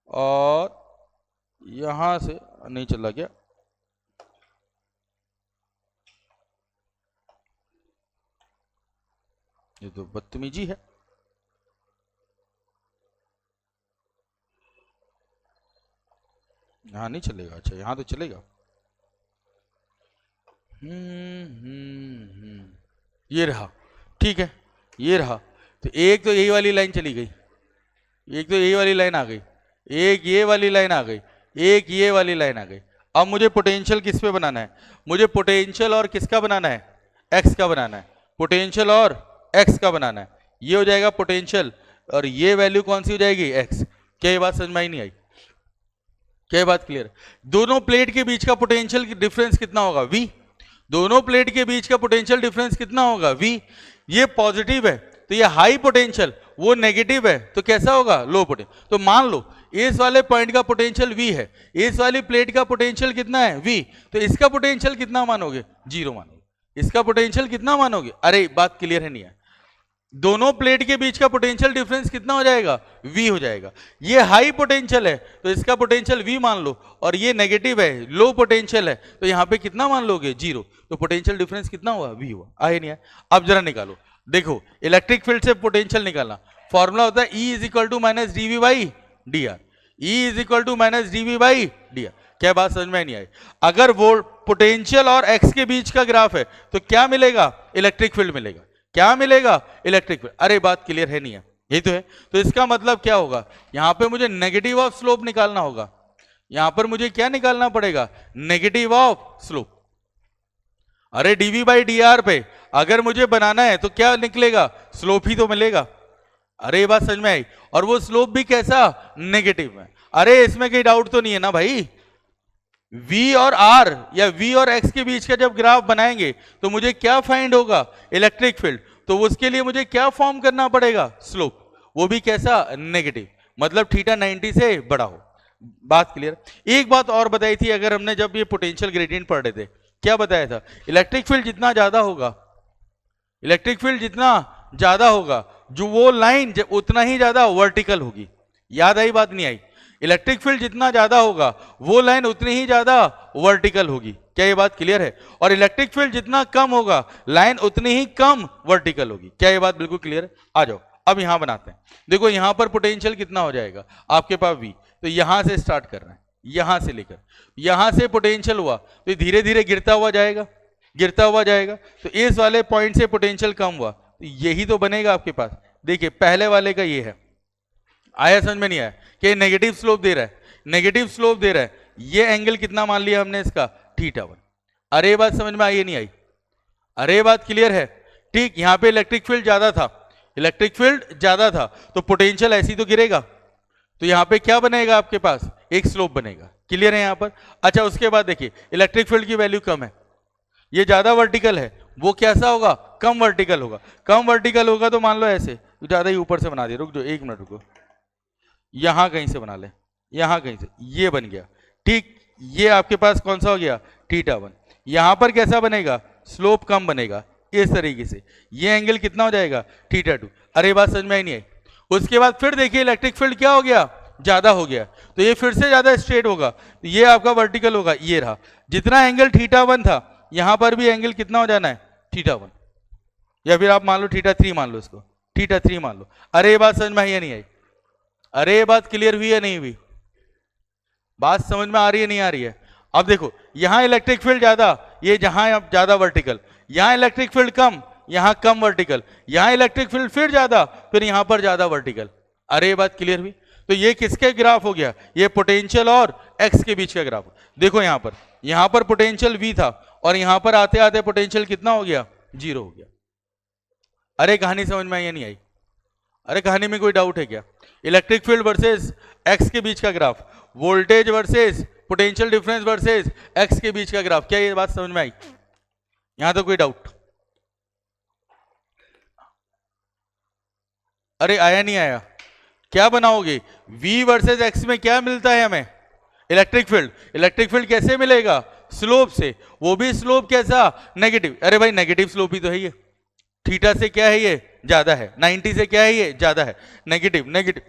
और यहां से नहीं चल रहा क्या? ये तो बदतमीजी है। यहां नहीं चलेगा? अच्छा यहां तो चलेगा। ये रहा, ठीक है, ये रहा। तो एक तो यही वाली लाइन चली गई, एक तो यही वाली लाइन आ गई, एक ये वाली लाइन आ गई, एक ये वाली लाइन आ गई। अब मुझे पोटेंशियल किस पे बनाना है? मुझे पोटेंशियल और किसका बनाना है, एक्स का बनाना है। पोटेंशियल और एक्स का बनाना है। ये हो जाएगा पोटेंशियल और ये वैल्यू कौन सी हो जाएगी, एक्स। क्या ये बात समझ में आई नहीं आई? क्या ये बात क्लियर? दोनों प्लेट के बीच का पोटेंशियल डिफरेंस कितना होगा, v। दोनों प्लेट के बीच का पोटेंशियल डिफरेंस कितना होगा v। ये पॉजिटिव है तो ये हाई पोटेंशियल, वो नेगेटिव है तो कैसा होगा, लो पोटेंशियल। तो मान लो इस वाले पॉइंट का पोटेंशियल v है, इस वाली प्लेट का पोटेंशियल कितना है v, तो इसका पोटेंशियल कितना मानोगे, 0 मानोगे। इसका पोटेंशियल कितना मानोगे, अरे बात क्लियर है नहीं है, दोनों प्लेट के बीच का पोटेंशियल डिफरेंस कितना हो जाएगा, v हो जाएगा। ये हाई पोटेंशियल है तो इसका पोटेंशियल v मान लो, और ये नेगेटिव है, लो पोटेंशियल है, तो यहाँ पे कितना मान लोगे, 0। तो पोटेंशियल डिफरेंस कितना हुआ, v हुआ। आए नहीं आए? अब जरा निकालो, देखो इलेक्ट्रिक फील्ड से पोटेंशियल निकालना, फॉर्मूला होता है E is equal to minus D V by D R. E is equal to minus D V by D R. क्या बात समझ में नहीं आई? अगर वो पोटेंशियल और x के बीच का ग्राफ है तो क्या मिलेगा, इलेक्ट्रिक फील्ड मिलेगा। क्या मिलेगा, इलेक्ट्रिक फील्ड। अरे बात क्लियर है नहीं है, यही तो है। तो इसका मतलब क्या होगा, यहां पे मुझे नेगेटिव ऑफ स्लोप निकालना होगा, यहां पर मुझे क्या निकालना पड़ेगा, नेगेटिव ऑफ स्लोप। अरे डीवी बाई डी आर पे अगर मुझे बनाना है तो क्या निकलेगा, स्लोप ही तो मिलेगा। अरे ये बात समझ में आई? और वो स्लोप भी कैसा, नेगेटिव में। अरे इसमें कोई डाउट तो नहीं है ना भाई, v और r या v और x के बीच का जब ग्राफ बनाएंगे तो मुझे क्या फाइंड होगा, इलेक्ट्रिक फील्ड। तो उसके लिए मुझे क्या फॉर्म करना पड़ेगा, स्लोप, वो भी कैसा, नेगेटिव, मतलब थीटा 90 से बड़ा हो। बात क्लियर? एक बात और बताई थी अगर हमने जब ये पोटेंशियल ग्रेडियंट पढ़ रहे थे, क्या बताया था, इलेक्ट्रिक फील्ड जितना ज्यादा होगा, इलेक्ट्रिक फील्ड जितना ज्यादा होगा, जो वो लाइन उतना ही ज्यादा वर्टिकल होगी। याद आई, बात नहीं आई? इलेक्ट्रिक फील्ड जितना ज्यादा होगा वो लाइन उतनी ही ज्यादा वर्टिकल होगी। क्या ये बात क्लियर है? और इलेक्ट्रिक फील्ड जितना कम होगा लाइन उतनी ही कम वर्टिकल होगी। क्या ये बात बिल्कुल क्लियर है? आ जाओ अब यहां बनाते हैं। देखो यहां पर पोटेंशियल कितना हो जाएगा आपके पास v, तो यहां से स्टार्ट कर रहे हैं, यहां से लेकर यहां से पोटेंशियल हुआ तो धीरे धीरे गिरता हुआ जाएगा, गिरता हुआ जाएगा। तो इस वाले पॉइंट से पोटेंशियल कम हुआ तो यही तो बनेगा आपके पास। देखिए पहले वाले का ये है, आया समझ में नहीं आया कि नेगेटिव स्लोप दे रहा है, नेगेटिव स्लोप दे रहा है, ये एंगल कितना मान लिया हमने इसका, थीटा 1। अरे बात समझ में आई नहीं आई? अरे बात क्लियर है? ठीक, यहां पे इलेक्ट्रिक फील्ड ज्यादा था, इलेक्ट्रिक फील्ड ज्यादा था तो पोटेंशियल ऐसी तो गिरेगा, तो यहां पे क्या बनेगा आपके पास, एक स्लोप बनेगा। क्लियर है यहां पर? अच्छा उसके बाद देखिए इलेक्ट्रिक फील्ड की वैल्यू कम है, ये ज्यादा वर्टिकल है, वो कैसा होगा, कम वर्टिकल होगा। कम वर्टिकल होगा तो मान लो ऐसे, ज्यादा ही ऊपर से बना दिया, रुक जाओ एक मिनट रुको, यहां कहीं से बना ले, यहां कहीं से, ये बन गया। ठीक, ये आपके पास कौन सा हो गया, थीटा 1। यहां पर कैसा बनेगा, स्लोप कम बनेगा इस तरीके से, ये एंगल कितना हो जाएगा, थीटा 2। अरे बात समझ में आई नहीं आई? उसके बाद फिर देखिए इलेक्ट्रिक फील्ड क्या हो गया, ज्यादा हो गया, तो ये फिर से ज्यादा स्ट्रेट होगा, तो ये आपका वर्टिकल होगा, ये रहा। जितना एंगल थीटा 1 था यहां पर भी एंगल कितना हो जाना है, थीटा 1, या फिर आप मान लो थीटा 3 मान लो इसको, थीटा 3 मान लो। अरे ये बात समझ में आई या नहीं आई? अरे ये बात क्लियर हुई है नहीं हुई? बात समझ में आ रही है नहीं आ रही है? अब देखो यहां इलेक्ट्रिक फील्ड ज्यादा, ये जहां ज्यादा वर्टिकल, यहां इलेक्ट्रिक फील्ड कम, यहां कम वर्टिकल, यहां इलेक्ट्रिक फील्ड फिर ज्यादा, फिर यहां पर ज्यादा वर्टिकल। अरे ये बात क्लियर हुई? तो ये किसके ग्राफ हो गया, ये पोटेंशियल और एक्स के बीच का ग्राफ। देखो यहां पर पोटेंशियल v था और यहां पर आते आते पोटेंशियल कितना हो गया, 0 हो गया। अरे कहानी समझ में आई या नहीं आई? अरे कहानी में कोई डाउट है क्या? इलेक्ट्रिक फील्ड वर्सेस एक्स के बीच का graph, voltage versus potential difference versus x के बीच का ग्राफ। क्या ये बात समझ में आई? यहां तो कोई डाउट? अरे आया नहीं आया? क्या बनाओगे, v वर्सेस x में क्या मिलता है हमें, इलेक्ट्रिक फील्ड। इलेक्ट्रिक फील्ड कैसे मिलेगा, स्लोप से, वो भी स्लोप कैसा, नेगेटिव। अरे भाई नेगेटिव स्लोप ही तो है ये, थीटा से क्या है ये, ज्यादा है, 90 से क्या है ये, ज्यादा है, नेगेटिव नेगेटिव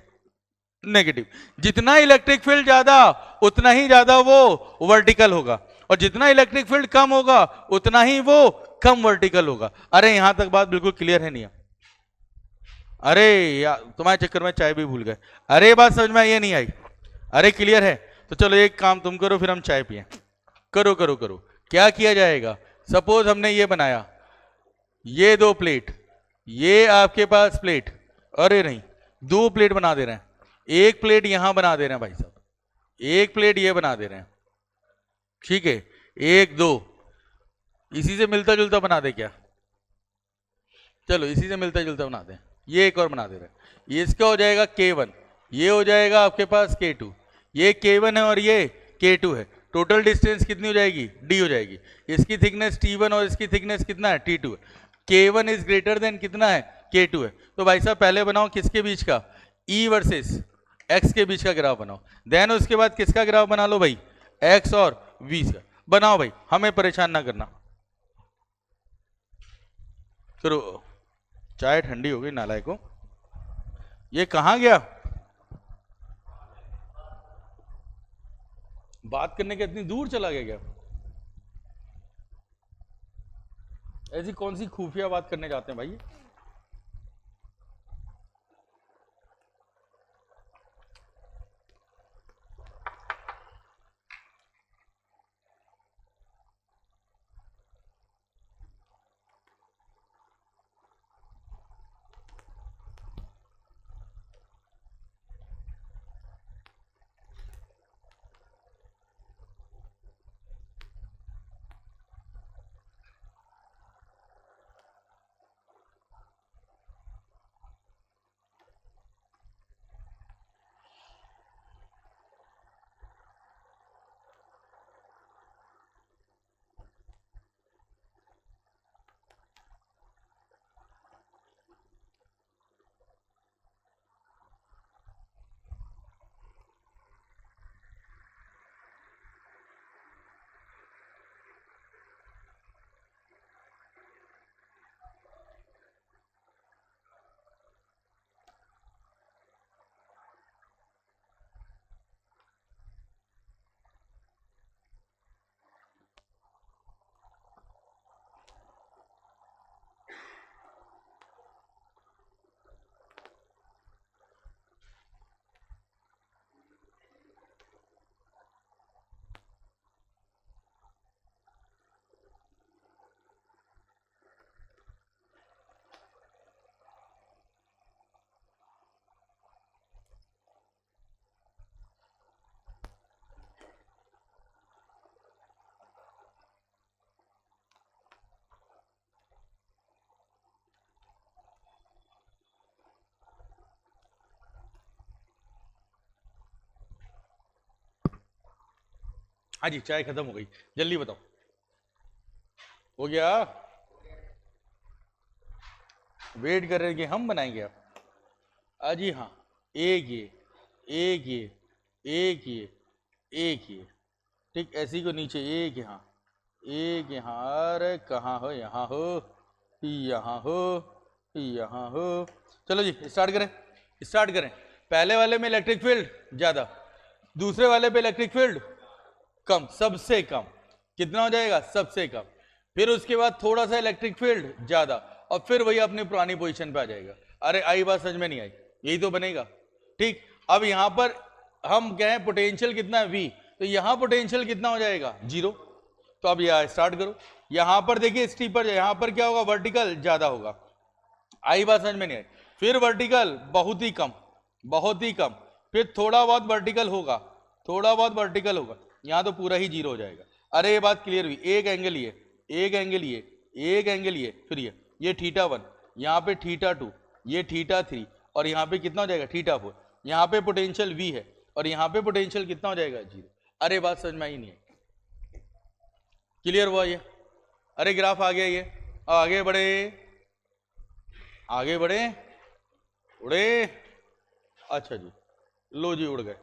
नेगेटिव। जितना इलेक्ट्रिक फील्ड ज्यादा उतना ही ज्यादा वो वर्टिकल होगा, और जितना इलेक्ट्रिक फील्ड कम होगा उतना ही वो कम वर्टिकल होगा। अरे यहां तक बात बिल्कुल क्लियर है नहीं है? अरे यार तुम्हारे चक्कर में चाय भी भूल गए। अरे बात समझ में आई नहीं आई? अरे क्लियर है? तो चलो एक काम तुम करो फिर हम चाय पिए। करो करो करो। क्या किया जाएगा, सपोज हमने ये बनाया, ये 2 प्लेट, ये आपके पास प्लेट, अरे नहीं 2 प्लेट बना दे रहे हैं, एक प्लेट यहां बना दे रहे हैं भाई साहब, एक प्लेट ये बना दे रहे हैं, ठीक है, 1 2 इसी से मिलता जुलता बना दे क्या, चलो इसी से मिलता जुलता बना दे, ये एक और बना दे रहे हैं, ये इसका हो जाएगा K1, ये हो जाएगा आपके पास K2, ये K1 है और ये K2 है, टोटल डिस्टेंस कितनी हो जाएगी, d हो जाएगी। इसकी थिकनेस t1 और इसकी थिकनेस कितना है, t2 है। k1 इज ग्रेटर देन कितना है, k2 है। तो भाई साहब पहले बनाओ किसके बीच का, e वर्सेस x के बीच का ग्राफ बनाओ, देन उसके बाद किसका ग्राफ बना लो भाई, x और v का बनाओ भाई, हमें परेशान ना करना। चलो चाय ठंडी हो गई नालायकों। ये कहाँ गया, बात करने के इतनी दूर चला गया क्या, ऐसी कौन सी खुफिया बात करने जाते हैं भाई। हाँ जी चाय खत्म हो गई, जल्दी बताओ, हो गया, वेट कर रहे हैं कि हम बनाएंगे आप। जी हाँ, एक ये एक ये एक ये एक ये, ठीक ऐसी को नीचे एक यहाँ एक यहाँ, अरे कहाँ हो, यहाँ हो यहाँ हो यहाँ हो। चलो जी स्टार्ट करें। पहले वाले में इलेक्ट्रिक फील्ड ज्यादा, दूसरे वाले पे इलेक्ट्रिक फील्ड कम, सबसे कम कितना हो जाएगा, सबसे कम। फिर उसके बाद थोड़ा सा इलेक्ट्रिक फील्ड ज्यादा, और फिर वही अपनी पुरानी पोजीशन पे आ जाएगा। अरे आई बात समझ में नहीं आई, यही तो बनेगा। ठीक, अब यहां पर हम कहें पोटेंशियल कितना है V, तो यहां पोटेंशियल कितना हो जाएगा, 0। तो अब यह स्टार्ट करो, यहां पर देखिए स्टीपर, यहां पर क्या होगा, वर्टिकल ज्यादा होगा। आई बात समझ में नहीं आई। फिर वर्टिकल बहुत ही कम, बहुत ही कम, फिर थोड़ा बहुत वर्टिकल होगा, थोड़ा बहुत वर्टिकल होगा, यहां तो पूरा ही 0 हो जाएगा। अरे ये बात क्लियर हुई, एक एंगल ये, एक एंगल ये, एक एंगल ये, फिर ये θ1, यहाँ पे θ2, ये θ3, और यहाँ पे कितना हो जाएगा, θ4। यहाँ पे पोटेंशियल V है और यहाँ पे पोटेंशियल कितना हो जाएगा, 0। अरे बात समझ में आई नहीं है, क्लियर हुआ ये। अरे ग्राफ आ गया ये, आगे बढ़े आगे बढ़े, उड़े, अच्छा जी, लो जी उड़ गए।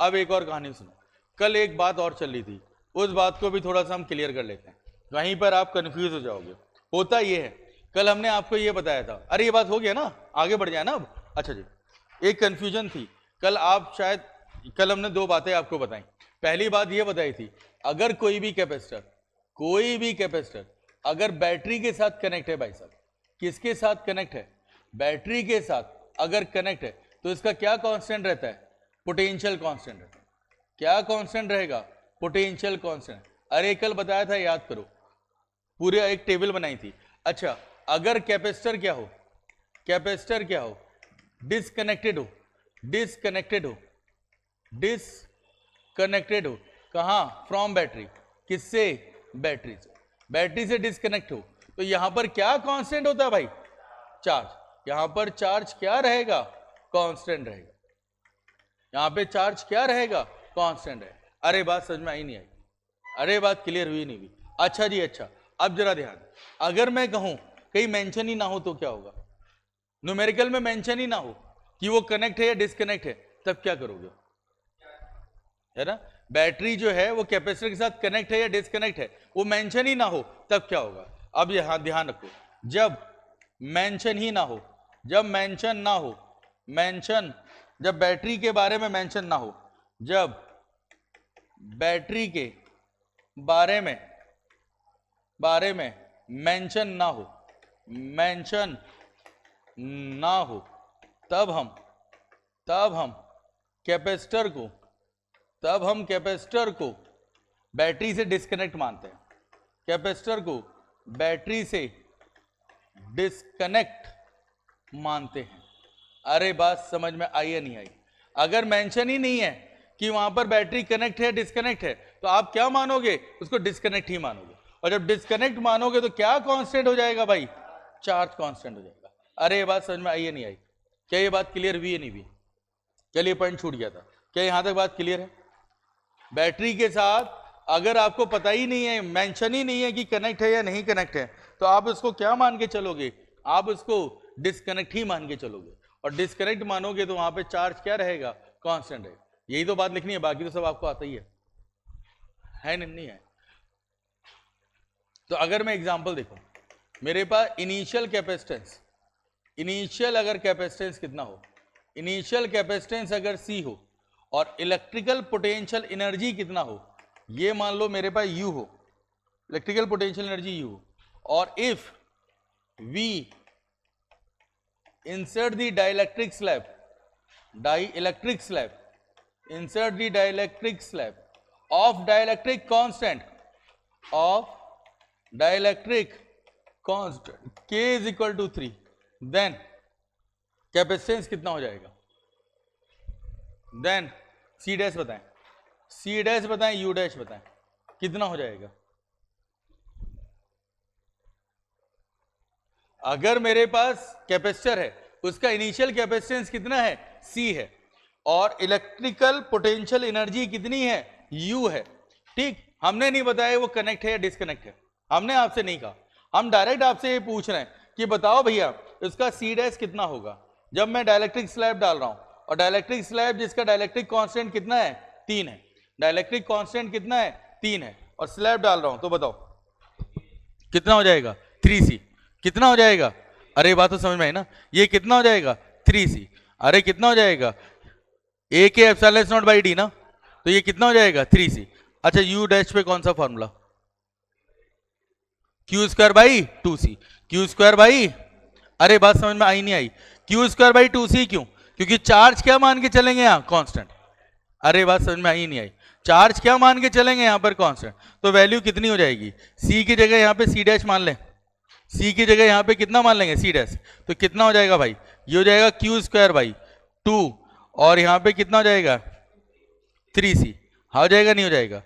अब एक और कहानी सुनो, कल एक बात और चल रही थी, उस बात को भी थोड़ा सा हम क्लियर कर लेते हैं, वहीं पर आप कंफ्यूज हो जाओगे। होता ये है, कल हमने आपको ये बताया था, अरे ये बात हो गया ना, आगे बढ़ जाए ना अब। अच्छा जी, एक कंफ्यूजन थी कल, आप शायद, कल हमने दो बातें आपको बताई। पहली बात ये बताई थी, अगर कोई भी कैपेसिटर अगर बैटरी के साथ कनेक्ट है, भाई साहब किसके साथ कनेक्ट है, बैटरी के साथ अगर कनेक्ट है, तो इसका क्या कांस्टेंट रहता है, पोटेंशियल कांस्टेंट रहता है। क्या कांस्टेंट रहेगा, पोटेंशियल कांस्टेंट। अरे कल बताया था, याद करो, पूरे एक टेबल बनाई थी। अच्छा, अगर कैपेसिटर क्या हो, कैपेसिटर क्या हो, डिसकनेक्टेड हो, डिसकनेक्टेड हो, डिसकनेक्टेड हो, कहां, फ्रॉम बैटरी, किससे, बैटरी से, बैटरी से डिसकनेक्ट हो, तो यहां पर क्या कांस्टेंट होता है भाई, चार्ज। यहां पर चार्ज क्या रहेगा, कांस्टेंट रहेगा। यहां पे चार्ज क्या रहेगा, कांस्टेंट है। अरे बात समझ में आई नहीं आई, अरे बात क्लियर हुई नहीं हुई? अच्छा जी अच्छा, अब जरा ध्यान, अगर मैं कहूं कहीं मेंशन ही ना हो तो क्या होगा? न्यूमेरिकल में मेंशन ही ना हो कि वो कनेक्ट है या डिस्कनेक्ट है, तब क्या करोगे? है ना, बैटरी जो है वो कैपेसिटर के साथ कनेक्ट है या डिस्कनेक्ट है, वो मेंशन ही ना हो, तब क्या होगा? अब यहां ध्यान रखो, जब मेंशन ही ना हो, जब मेंशन ना हो, मेंशन, जब बैटरी के बारे में मेंशन ना हो, जब बैटरी के बारे में मेंशन ना हो, मेंशन ना हो, तब हम कैपेसिटर को बैटरी से डिस्कनेक्ट मानते हैं, कैपेसिटर को बैटरी से डिस्कनेक्ट मानते हैं। अरे बात समझ में आई या नहीं आई? अगर मेंशन ही नहीं है कि वहां पर बैटरी कनेक्ट है डिस्कनेक्ट है, तो आप क्या मानोगे? उसको डिस्कनेक्ट ही मानोगे। और जब डिस्कनेक्ट मानोगे तो क्या कांस्टेंट हो जाएगा भाई? चार्ज कांस्टेंट हो जाएगा। अरे ये बात समझ में आई या नहीं आई? क्या ये बात क्लियर हुई या नहीं हुई? चलिए पॉइंट छूट गया था, क्या यहां तक बात क्लियर है? बैटरी के साथ अगर आपको पता ही नहीं है, मेंशन ही नहीं है कि कनेक्ट है या नहीं कनेक्ट है, तो आप उसको क्या मान के चलोगे? आप उसको डिस्कनेक्ट ही मान के चलोगे। और डिस्कनेक्ट मानोगे तो वहां पे चार्ज क्या रहेगा? कांस्टेंट रहेगा। यही तो बात लिखनी है, बाकी तो सब आपको आता ही है नहीं है? तो अगर मैं एग्जांपल देखूं, मेरे पास इनिशियल कैपेसिटेंस, इनिशियल अगर कैपेसिटेंस कितना हो, इनिशियल कैपेसिटेंस अगर C हो और इलेक्ट्रिकल पोटेंशियल एनर्जी कितना हो, ये मान लो मेरे पास U हो, इलेक्ट्रिकल पोटेंशियल एनर्जी U हो, और if we insert the dielectric slab, dielectric slab, insert the dielectric slab of dielectric constant, of dielectric constant K is equal to 3, then capacitance कितना हो जाएगा? देन C डैश बताएं, C dash बताएं, U dash बताएं, कितना हो जाएगा? अगर मेरे पास कैपेसिटर है, उसका इनिशियल कैपेसिटेंस कितना है? C है, और इलेक्ट्रिकल पोटेंशियल एनर्जी कितनी है? U है। ठीक, हमने नहीं बताया वो कनेक्ट है या डिस्कनेक्ट है, हमने आपसे नहीं कहा, हम डायरेक्ट आपसे ये पूछ रहे हैं कि बताओ भैया इसका C डैश कितना होगा जब मैं डाइलेक्ट्रिक स्लैब डाल रहा हूं, और डाइलेक्ट्रिक स्लैब जिसका डाइलेक्ट्रिक कांस्टेंट कितना है? 3 है, डाइलेक्ट्रिक कांस्टेंट कितना है? 3 है, और स्लैब डाल रहा हूं, तो बताओ कितना हो जाएगा? 3C। कितना हो जाएगा? अरे बात तो समझ में आई ना, ये कितना हो जाएगा? 3C। अरे कितना हो जाएगा? A के एप्सिलॉन नॉट बाई डी ना, तो ये कितना हो जाएगा? 3C। अच्छा U डैश पे कौन सा formula? Q square by 2C, Q square by, अरे बात समझ में आई नहीं आई? Q स्क्वायर बाई 2C क्यों? क्योंकि चार्ज क्या मान के चलेंगे यहाँ? कांस्टेंट। अरे बात समझ में आई नहीं आई? चार्ज क्या मान के चलेंगे यहाँ पर? कांस्टेंट। तो वैल्यू कितनी हो जाएगी? C की जगह यहाँ पे C डैश मान लें, C की जगह यहाँ पे कितना मान लेंगे? C dash. तो कितना हो जाएगा भाई? ये हो जाएगा Q स्क्वायर बाई 2, और यहाँ पे कितना हो जाएगा? 3C। हाँ हो जाएगा नहीं हो जाएगा?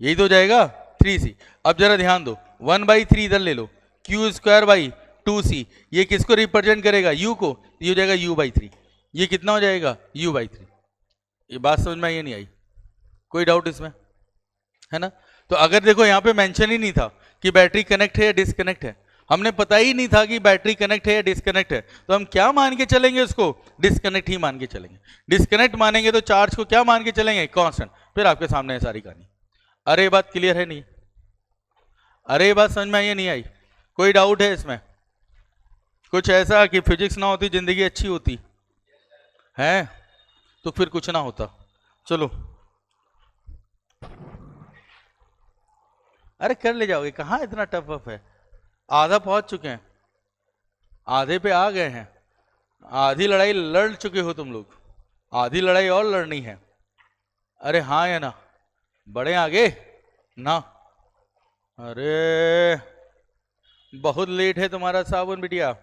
यही तो हो जाएगा 3C। अब जरा ध्यान दो, 1/3 इधर ले लो, Q स्क्वायर बाई 2C, ये किसको रिप्रेजेंट करेगा? U को, ये हो जाएगा U/3। ये कितना हो जाएगा? U/3। ये बात समझ में आई नहीं आई? कोई डाउट इसमें? है ना? तो अगर देखो यहाँ पे मेंशन ही नहीं था कि बैटरी कनेक्ट है या डिस्कनेक्ट है, हमने पता ही नहीं था कि बैटरी कनेक्ट है या डिस्कनेक्ट है, तो हम क्या मान के चलेंगे? उसको डिस्कनेक्ट ही मान के चलेंगे। डिस्कनेक्ट मानेंगे तो चार्ज को क्या मान के चलेंगे? कांस्टेंट। फिर आपके सामने है सारी कहानी। अरे बात क्लियर है नहीं? अरे बात समझ में आई या नहीं आई? कोई डाउट है इसमें? कुछ ऐसा कि फिजिक्स ना होती जिंदगी अच्छी होती है, तो फिर कुछ ना होता। चलो, अरे कर ले जाओगे, कहाँ इतना टफ अप है? आधा पहुंच चुके हैं, आधे पे आ गए हैं, आधी लड़ाई लड़ चुके हो तुम लोग, आधी लड़ाई और लड़नी है। अरे हाँ या ना? बढ़े आगे ना? अरे बहुत लेट है तुम्हारा साबुन बिटिया।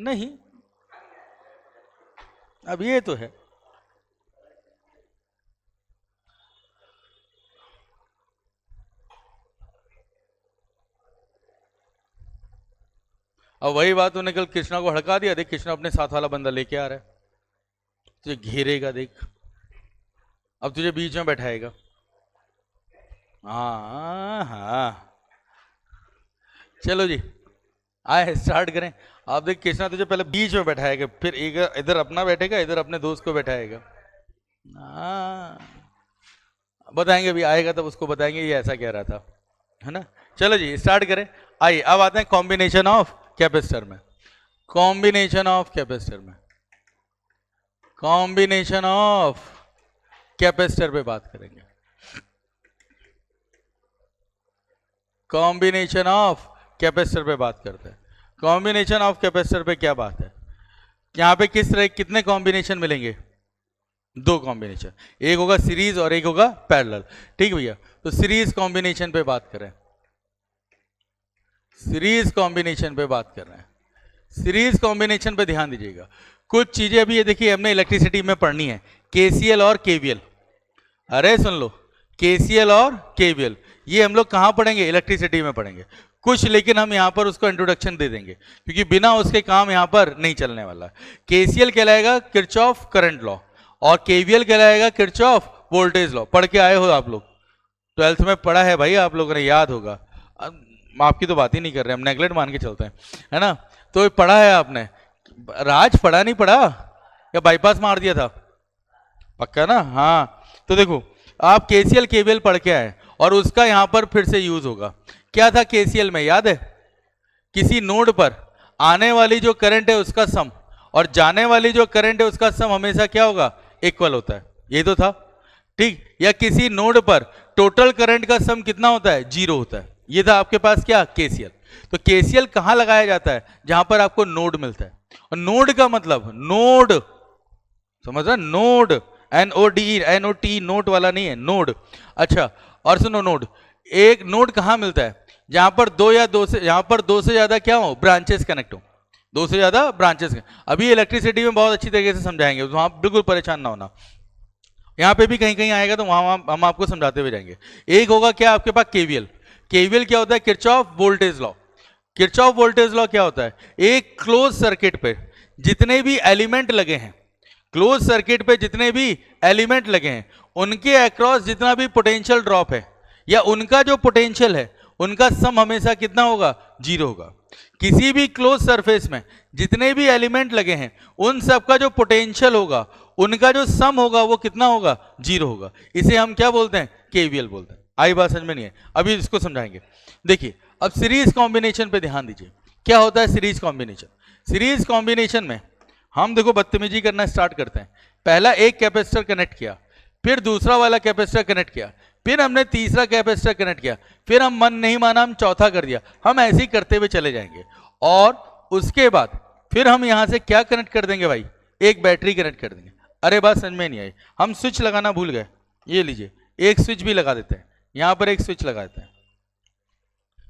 नहीं, अब ये तो है। अब वही बात उन्होंने कल कृष्णा को हड़का दिया, देख कृष्णा अपने साथ वाला बंदा लेके आ रहा है, तुझे घेरेगा, देख अब तुझे बीच में बैठाएगा। हाँ हाँ, चलो जी आए स्टार्ट करें। आप देख कृष्णा तुझे पहले बीच में बैठाएगा, फिर एक इधर अपना बैठेगा, इधर अपने दोस्त को बैठाएगा। हाँ बताएंगे, भी आएगा तब उसको बताएंगे ये ऐसा कह रहा था, है ना। चलो जी स्टार्ट करें। आइए अब आते हैं कॉम्बिनेशन ऑफ कैपेसिटर में। कॉम्बिनेशन ऑफ कैपेसिटर में, कॉम्बिनेशन ऑफ कैपेसिटर पे बात करेंगे। कॉम्बिनेशन ऑफ कैपेसिटर पे बात करते हैं। कॉम्बिनेशन ऑफ कैपेसिटर पे क्या बात है, यहाँ पे किस तरह कितने कॉम्बिनेशन मिलेंगे, दो कॉम्बिनेशन, एक होगा सीरीज और एक होगा पैरेलल। ठीक भैया, तो सीरीज कॉम्बिनेशन पे बात करें, सीरीज कॉम्बिनेशन पे बात कर रहे हैं। सीरीज कॉम्बिनेशन पे ध्यान दीजिएगा, कुछ चीजें अभी ये देखिए हमने इलेक्ट्रिसिटी में पढ़नी है, केसीएल और केवीएल। अरे सुन लो, केसीएल और केवीएल ये हम लोग कहाँ पढ़ेंगे, इलेक्ट्रिसिटी में पढ़ेंगे कुछ, लेकिन हम यहाँ पर उसको इंट्रोडक्शन दे देंगे क्योंकि बिना उसके काम यहाँ पर नहीं चलने वाला। केसीएल कहलाएगा किरचॉफ करंट लॉ और केवीएल कहलाएगा किरचॉफ वोल्टेज लॉ। पढ़ के आए हो आप लोग, 12th में पढ़ा है भाई, आप लोगों ने याद होगा। आपकी तो बात ही नहीं कर रहे, हम नेगलेक्ट मान के चलते हैं, है ना। तो पढ़ा है आपने, राज पढ़ा नहीं पढ़ा या बाईपास मार दिया था, पक्का ना। हाँ तो देखो आप केसीएल केवीएल पढ़ के आए और उसका यहां पर फिर से यूज होगा। क्या था केसीएल में, याद है, किसी नोड पर आने वाली जो करंट है उसका सम और जाने वाली जो करंट है उसका सम हमेशा क्या होगा, इक्वल होता है, ये तो था ठीक। या किसी नोड पर टोटल करंट का सम कितना होता है, 0 होता है, ये था आपके पास क्या, केसीएल। तो केसीएल कहां लगाया जाता है, जहां पर आपको नोड मिलता है। और नोड का मतलब नोड, समझ रहे, नोड NOD, NOT नोट वाला नहीं है, नोड। अच्छा और सुनो, नोड, एक नोड कहां मिलता है, जहां पर दो या दो से, यहां पर दो से ज्यादा क्या हो, ब्रांचेस कनेक्ट हो, दो से ज्यादा ब्रांचेस। अभी इलेक्ट्रिसिटी में बहुत अच्छी तरीके से समझाएंगे, वहां बिल्कुल परेशान ना होना, यहाँ पे भी कहीं कहीं आएगा तो वहां हम आपको समझाते हुए जाएंगे। एक होगा क्या आपके पास, केवीएल। केवीएल क्या होता है, Kirchhoff voltage law. Kirchhoff voltage law क्या होता है, एक क्लोज सर्किट पे जितने भी एलिमेंट लगे हैं, क्लोज सर्किट पे जितने भी एलिमेंट लगे हैं उनके अक्रॉस जितना भी पोटेंशियल ड्रॉप है या उनका जो पोटेंशियल है उनका सम हमेशा कितना होगा, 0 होगा। किसी भी क्लोज सरफेस में जितने भी एलिमेंट लगे हैं उन सब का जो पोटेंशियल होगा उनका जो सम होगा वो कितना होगा, 0 होगा। इसे हम क्या बोलते हैं, केवीएल बोलते हैं। आई बात समझ में नहीं है, अभी इसको समझाएंगे। देखिए अब सीरीज कॉम्बिनेशन पे ध्यान दीजिए, क्या होता है सीरीज कॉम्बिनेशन। सीरीज कॉम्बिनेशन में हम देखो बदतमीजी करना स्टार्ट करते हैं। पहला एक कैपेसिटर कनेक्ट किया, फिर दूसरा वाला कैपेसिटर कनेक्ट किया, फिर हमने तीसरा कैपेसिटर कनेक्ट किया, फिर हम मन नहीं माना हम चौथा कर दिया। हम ऐसे ही करते हुए चले जाएंगे और उसके बाद फिर हम यहां से क्या कनेक्ट कर देंगे भाई, एक बैटरी कनेक्ट कर देंगे। अरे बात समझ में नहीं आई, हम स्विच लगाना भूल गए, ये लीजिए एक स्विच भी लगा देते हैं, यहां पर एक स्विच लगा देते हैं।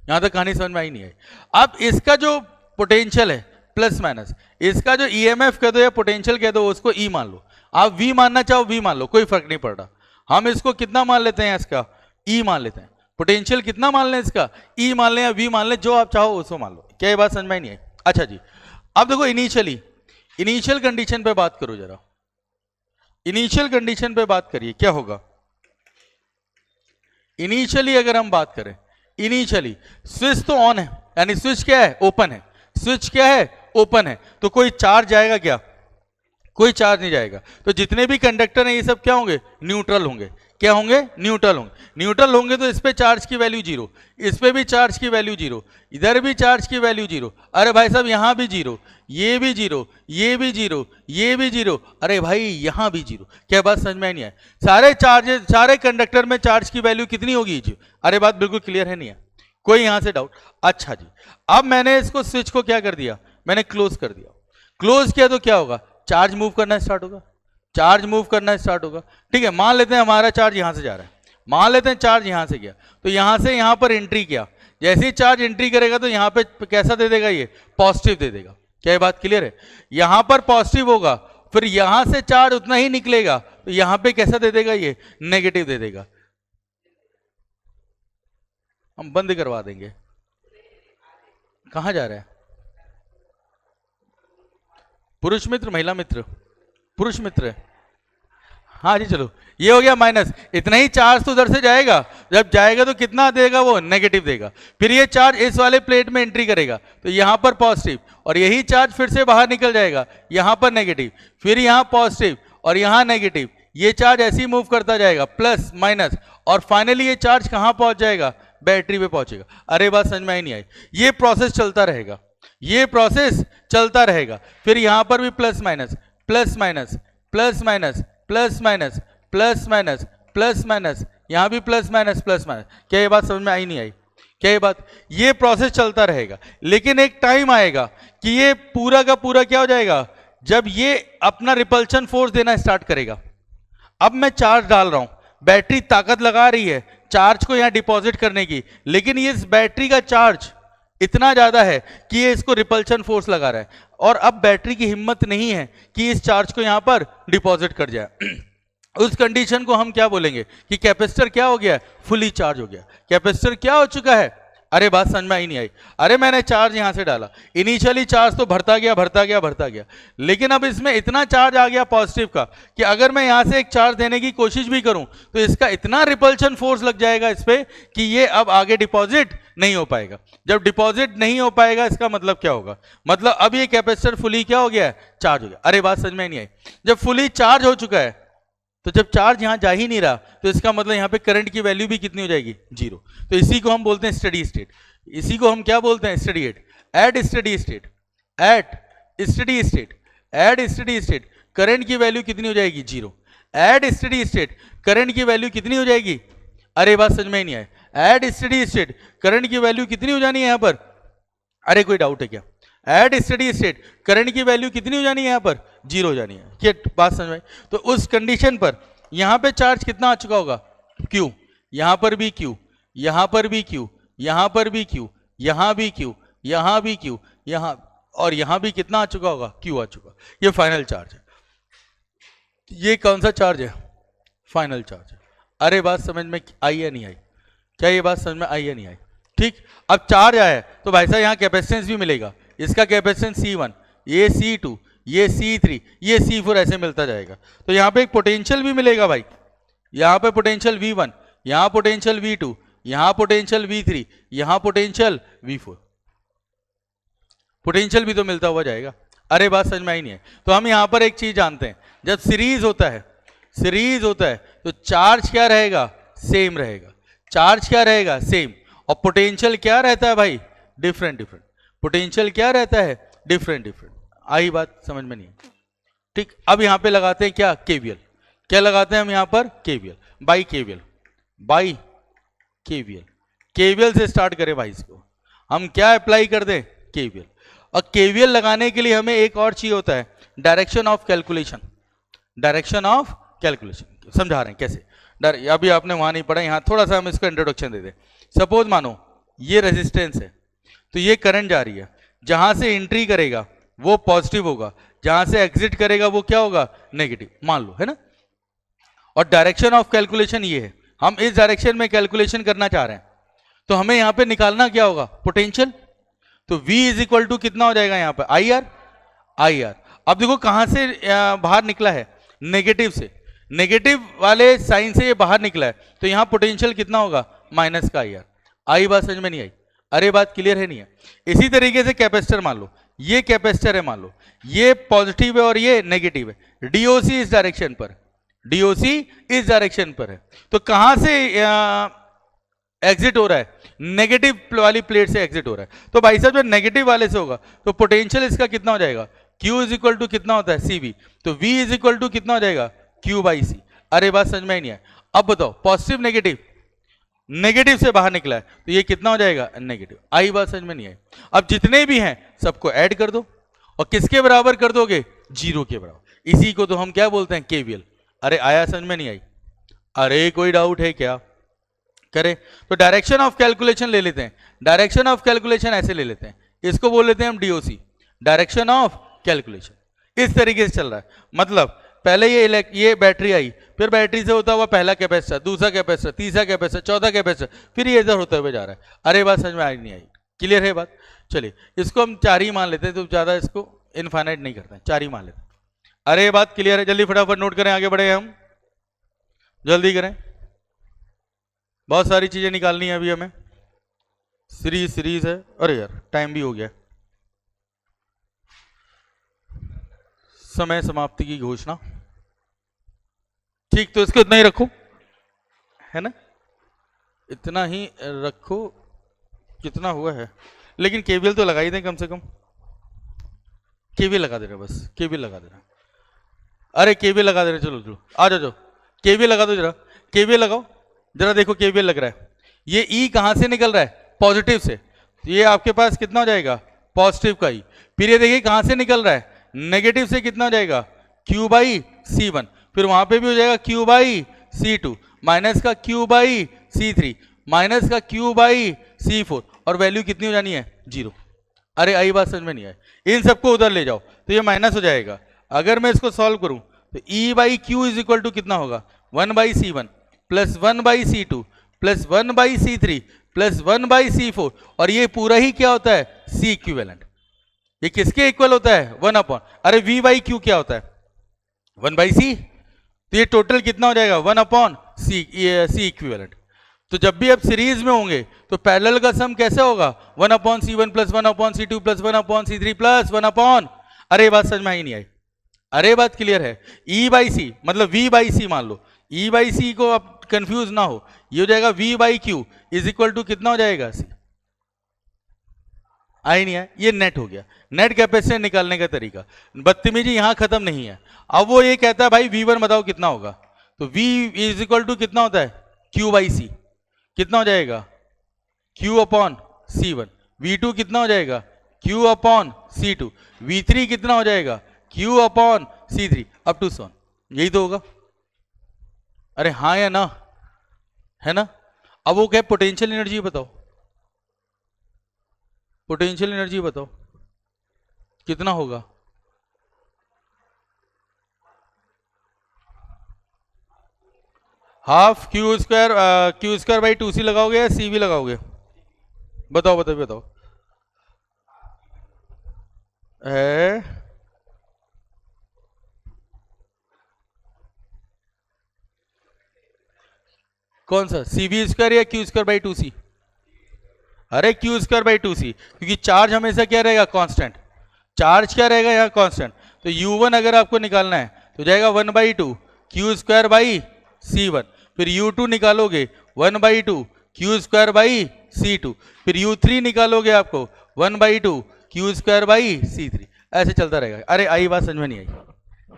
यहां तक कहानी समझ में आई नहीं आई। अब इसका जो पोटेंशियल है प्लस माइनस, इसका जो ईएमएफ कह दो या पोटेंशियल कह दो उसको ई मान लो, आप वी मानना चाहो वी मान लो, कोई फर्क नहीं पड़ रहा। हम इसको कितना मान लेते हैं, इसका ई मान लेते हैं। पोटेंशियल कितना मान लें, इसका ई मान लें या वी मान लें, जो आप चाहो उसको मान लो। क्या ये बात समझ में नहीं आई। अच्छा जी अब देखो इनिशियली, इनिशियल कंडीशन पे बात करो जरा, इनिशियल कंडीशन पे बात करिए क्या होगा। इनिशियली अगर हम बात करें, इनिशियली स्विच तो ऑन है, यानी स्विच क्या है, ओपन है। स्विच क्या है, ओपन है, तो कोई चार्ज जाएगा क्या, कोई चार्ज नहीं जाएगा। तो जितने भी कंडक्टर हैं ये सब क्या होंगे, न्यूट्रल होंगे। क्या होंगे, न्यूट्रल होंगे। न्यूट्रल होंगे तो इस पे चार्ज की वैल्यू 0, इस पे भी चार्ज की वैल्यू 0, इधर भी चार्ज की वैल्यू 0। अरे भाई साहब यहां भी 0, ये भी 0, ये भी 0, ये भी 0, अरे भाई यहां भी 0। क्या बात समझ में नहीं है, सारे चार्जेस, सारे कंडक्टर में चार्ज की वैल्यू कितनी होगी, 0। अरे बात बिल्कुल क्लियर है, नहीं है कोई यहां से डाउट। अच्छा जी अब मैंने इसको स्विच को क्या कर दिया, मैंने क्लोज कर दिया। क्लोज किया तो क्या होगा, चार्ज मूव करना स्टार्ट होगा, चार्ज मूव करना स्टार्ट होगा। ठीक है, मान लेते हैं हमारा चार्ज यहां से जा रहा है, मान लेते हैं चार्ज यहां से गया, तो यहां से यहां पर एंट्री किया, जैसे ही चार्ज एंट्री करेगा तो यहां पे कैसा दे देगा, ये पॉजिटिव दे देगा। क्या ये बात क्लियर है, यहां पर पॉजिटिव होगा, फिर यहां से चार्ज उतना ही निकलेगा तो यहां पे कैसा दे देगा, ये नेगेटिव दे देगा। हम बंद करवा देंगे, कहां जा रहा है, पुरुष मित्र महिला मित्र, पुरुष मित्र है। हाँ जी चलो, ये हो गया माइनस, इतना ही चार्ज तो उधर से जाएगा, जब जाएगा तो कितना देगा वो, नेगेटिव देगा। फिर ये चार्ज इस वाले प्लेट में एंट्री करेगा तो यहाँ पर पॉजिटिव, और यही चार्ज फिर से बाहर निकल जाएगा, यहाँ पर नेगेटिव, फिर यहाँ पॉजिटिव और यहाँ नेगेटिव। ये चार्ज ऐसे ही मूव करता जाएगा, प्लस माइनस, और फाइनली ये चार्ज कहाँ पहुंच जाएगा, बैटरी पे पहुंचेगा। अरे बात समझ में आई नहीं आई? ये प्रोसेस चलता रहेगा, ये प्रोसेस चलता रहेगा। फिर यहाँ पर भी plus minus plus minus plus minus plus minus plus minus plus minus, यहाँ भी प्लस माइनस प्लस माइनस। क्या ये बात समझ में आई नहीं आई? क्या ये बात? ये प्रोसेस चलता रहेगा, लेकिन एक टाइम आएगा कि ये पूरा का पूरा क्या हो जाएगा, जब ये अपना रिपल्शन फोर्स देना स्टार्ट करेगा। अब मैं चार्ज डाल रहा हूं, बैटरी ताकत लगा रही है चार्ज को यहां डिपॉजिट करने की, लेकिन ये इस बैटरी का चार्ज इतना ज्यादा है कि ये इसको रिपल्शन फोर्स लगा रहा है, और अब बैटरी की हिम्मत नहीं है कि इस चार्ज को यहां पर डिपॉजिट कर जाए। उस कंडीशन को हम क्या बोलेंगे कि कैपेसिटर क्या हो गया, फुली चार्ज हो गया। कैपेसिटर क्या हो चुका है? अरे बात समझ में आई नहीं आई? अरे मैंने चार्ज यहां से डाला, इनिशियली चार्ज तो भरता गया भरता गया भरता गया, लेकिन अब इसमें इतना चार्ज आ गया पॉजिटिव का कि अगर मैं यहां से एक चार्ज देने की कोशिश भी करूं तो इसका इतना रिपल्शन फोर्स लग जाएगा इस पे कि ये अब आगे डिपॉजिट नहीं हो पाएगा। जब डिपॉजिट नहीं हो पाएगा इसका मतलब क्या होगा, मतलब अब ये कैपेसिटर फुली क्या हो गया है, चार्ज हो गया। अरे बात समझ में नहीं आई? जब फुली चार्ज हो चुका है तो जब चार्ज यहां जा ही नहीं रहा तो इसका मतलब यहां पे करंट की वैल्यू भी कितनी हो जाएगी, जीरो। तो इसी को हम बोलते हैं स्टडी स्टेट, इसी को हम क्या बोलते हैं, steady at steady state, at steady state, at steady state current की वैल्यू कितनी हो जाएगी, zero. At steady state current की वैल्यू कितनी हो जाएगी? अरे बात समझ में ही नहीं आए? एट स्टडी स्टेट करंट की वैल्यू कितनी हो जानी है यहां पर? अरे कोई डाउट है क्या? एट स्टडी स्टेट करंट की वैल्यू कितनी हो जानी है यहां पर? जीरो हो जानी है। क्या बात समझ में? तो उस कंडीशन पर यहां पे चार्ज कितना आ चुका होगा, क्यू, यहां पर भी क्यू, यहां पर भी क्यू, यहां पर भी क्यू, यहां भी क्यू, यहां भी क्यू, यहां, और यहां भी कितना आ चुका होगा, क्यू आ चुका। ये फाइनल चार्ज है। ये कौन सा चार्ज है, फाइनल चार्ज है। अरे बात समझ में आई या नहीं आई? क्या ये बात समझ में आई या नहीं आई? ठीक, अब चार्ज आया है तो भाई साहब यहाँ कैपेसिटेंस भी मिलेगा, इसका कैपेसिटेंस C1, ये C2, ये C3, ये C4 ऐसे मिलता जाएगा। तो यहाँ पे एक पोटेंशियल भी मिलेगा भाई, यहाँ पे पोटेंशियल V1, यहाँ पोटेंशियल V2, यहाँ पोटेंशियल V3, यहाँ पोटेंशियल V4, पोटेंशियल भी तो मिलता हुआ जाएगा। अरे बात समझ में आई नहीं है? तो हम यहाँ पर एक चीज जानते हैं, जब सीरीज होता है, सीरीज होता है तो चार्ज क्या रहेगा, सेम रहेगा। चार्ज क्या रहेगा, सेम, और पोटेंशियल क्या रहता है भाई, डिफरेंट डिफरेंट। पोटेंशियल क्या रहता है, डिफरेंट डिफरेंट। आई बात समझ में नहीं? ठीक, अब यहां पे लगाते हैं क्या, केवीएल। क्या लगाते हैं हम यहां पर, KVL, by KVL, by KVL. KVL से स्टार्ट करें भाई, इसको हम क्या अप्लाई कर दें, केवीएल। और केवीएल लगाने के लिए हमें एक और चीज होता है, direction of calculation. Direction of calculation समझा रहे हैं कैसे, अभी आपने वहां नहीं पढ़ा, यहां थोड़ा सा हम इसको इंट्रोडक्शन दे दें। सपोज मानो ये रेजिस्टेंस है, तो ये करंट जा रही है, जहां से एंट्री करेगा वो पॉजिटिव होगा, जहां से एग्जिट करेगा वो क्या होगा, नेगेटिव, मान लो, है ना। और डायरेक्शन ऑफ कैलकुलेशन ये है, हम इस डायरेक्शन में कैलकुलेशन करना चाह रहे हैं, तो हमें यहां पे निकालना क्या होगा, पोटेंशियल। तो V इज इक्वल टू कितना हो जाएगा यहां पर, IR, IR। अब देखो कहां से बाहर निकला है, नेगेटिव से, नेगेटिव वाले साइन से ये बाहर निकला है, तो यहां पोटेंशियल कितना होगा, माइनस का IR। आई बात समझ में नहीं आई? अरे बात क्लियर है नहीं है? इसी तरीके से कैपेसिटर मान लो, ये कैपेसिटर है, मान लो ये पॉजिटिव है और ये नेगेटिव है, डीओसी इस डायरेक्शन पर, डीओसी इस डायरेक्शन पर है, तो कहां से एग्जिट हो रहा है, नेगेटिव वाली प्लेट से एग्जिट हो रहा है। तो भाई साहब जब नेगेटिव वाले से होगा तो पोटेंशियल इसका कितना हो जाएगा, Q इज इक्वल टू कितना होता है, CV, तो V इज इक्वल टू कितना हो जाएगा, Q बाई C। अरे बात समझ में ही नहीं है? अब बताओ, पॉजिटिव नेगेटिव, नेगेटिव से बाहर निकला है तो ये कितना हो जाएगा, नेगेटिव। आई बात समझ में नहीं आई? अब जितने भी हैं सबको ऐड कर दो, और किसके बराबर कर दोगे, जीरो के बराबर। इसी को तो हम क्या बोलते हैं, केवीएल। अरे आया समझ में नहीं आई? अरे कोई डाउट है क्या, करें तो डायरेक्शन ऑफ कैलकुलेशन ले लेते हैं। डायरेक्शन ऑफ कैलकुलेशन ऐसे ले लेते हैं, इसको बोल लेते हैं हम डीओसी, डायरेक्शन ऑफ कैलकुलेशन। इस तरीके से चल रहा है, मतलब पहले ये बैटरी आई, फिर बैटरी से होता हुआ पहला कैपेसिटर, दूसरा कैपेसिटर, तीसरा कैपेसिटर, चौथा कैपेसिटर, फिर ये इधर होते हुए जा रहा है। अरे बात समझ में आई नहीं आई? क्लियर है बात? चलिए इसको हम 4 ही मान लेते हैं, तो ज्यादा इसको इनफाइनाइट नहीं करते हैं, 4 ही मान लेते हैं। अरे बात क्लियर है? जल्दी फटाफट नोट करें, आगे बढ़े हम। जल्दी करें, बहुत सारी चीजें निकालनी है अभी हमें। सीरीज है, अरे यार टाइम भी हो गया। समय समाप्ति की घोषणा, ठीक, तो इसको इतना ही रखो, है ना, इतना ही रखो। कितना हुआ है, लेकिन केवीएल तो लगा ही दें कम से कम। केवीएल लगा दे रहे, बस केवीएल लगा दे रहे। अरे केवीएल लगा दे रहे, चलो चलो आ जाओ, केवीएल लगा दो जरा, केवीएल लगाओ जरा, देखो केवीएल लग रहा है। ये ई कहां से निकल रहा है, पॉजिटिव से, तो ये आपके पास कितना हो जाएगा, पॉजिटिव का ई। फिर ये देखिए कहां से निकल रहा है, नेगेटिव से, कितना हो जाएगा, क्यू बाई सी वन। फिर वहां पे भी हो जाएगा Q by C two, minus का Q by C three, minus का क्यू बाई सी फोर, और वैल्यू कितनी हो जानी है, 0। अरे आई बात समझ में नहीं आई, इन सबको उधर ले जाओ तो ये माइनस हो जाएगा। अगर मैं इसको सॉल्व करूं तो E by Q is equal to कितना होगा, 1 by C one plus 1 by C two plus 1 by C three plus 1 by C four, और ये पूरा ही क्या होता है, सी इक्विवेलेंट। ये किसके इक्वल होता है, 1 अपॉन, अरे वी बाई क्यू क्या होता है, 1 बाई सी, तो ये टोटल कितना हो जाएगा, 1 अपॉन सी इक्विवेलेंट। तो जब भी आप सीरीज में होंगे तो पैरेलल का सम कैसे होगा, 1 upon C one plus 1 upon C two plus 1 upon C three plus 1 upon, अरे बात समझ में आई नहीं आई, अरे बात क्लियर है, ई बाई सी मतलब वी बाई सी मान लो, ई बाई सी को आप कंफ्यूज ना हो, ये हो जाएगा V by Q is equal to कितना हो जाएगा, सी। आई नहीं है, ये नेट हो गया। नेट कैपेसिटेंस निकालने का तरीका, बदतमीजी यहां खत्म नहीं है। अब वो ये कहता है भाई V1 बताओ कितना होगा, तो V इज इक्वल टू कितना होता है, Q बाई सी, कितना हो जाएगा, Q अपॉन C1। V2 कितना हो जाएगा, Q अपॉन C2। V3 कितना हो जाएगा, Q upon C3 up to सोन, यही तो होगा। अरे हाँ या ना, है ना। अब वो क्या, पोटेंशियल एनर्जी बताओ, पोटेंशियल एनर्जी बताओ कितना होगा, half Q square by 2c लगाओगे या सी भी लगाओगे, बताओ बताओ बताओ, है कौन सा, सी वी स्क्वायर या क्यू स्क्वायर बाई 2c, अरे क्यू स्क्वायर बाई 2c, क्योंकि चार्ज हमेशा क्या रहेगा, कांस्टेंट। चार्ज क्या रहेगा यहाँ, कांस्टेंट। तो u1 अगर आपको निकालना है तो जाएगा 1 by two Q square by C1। फिर u2 निकालोगे 1 by two Q square by C2। फिर u3 निकालोगे आपको 1 by two Q square by C3। ऐसे चलता रहेगा। अरे आई बात समझ में नहीं आई,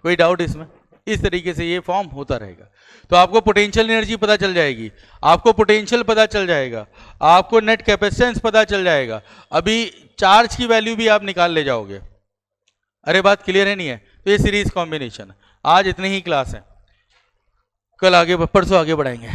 कोई डाउट इसमें, इस तरीके से ये फॉर्म होता रहेगा। तो आपको पोटेंशियल एनर्जी पता चल जाएगी, आपको पोटेंशियल पता चल जाएगा, आपको नेट कैपेसिटेंस पता चल जाएगा, अभी चार्ज की वैल्यू भी आप निकाल ले जाओगे। अरे बात क्लियर है नहीं है। तो ये सीरीज कॉम्बिनेशन, आज इतनी ही क्लास है, कल आगे परसों आगे बढ़ाएंगे।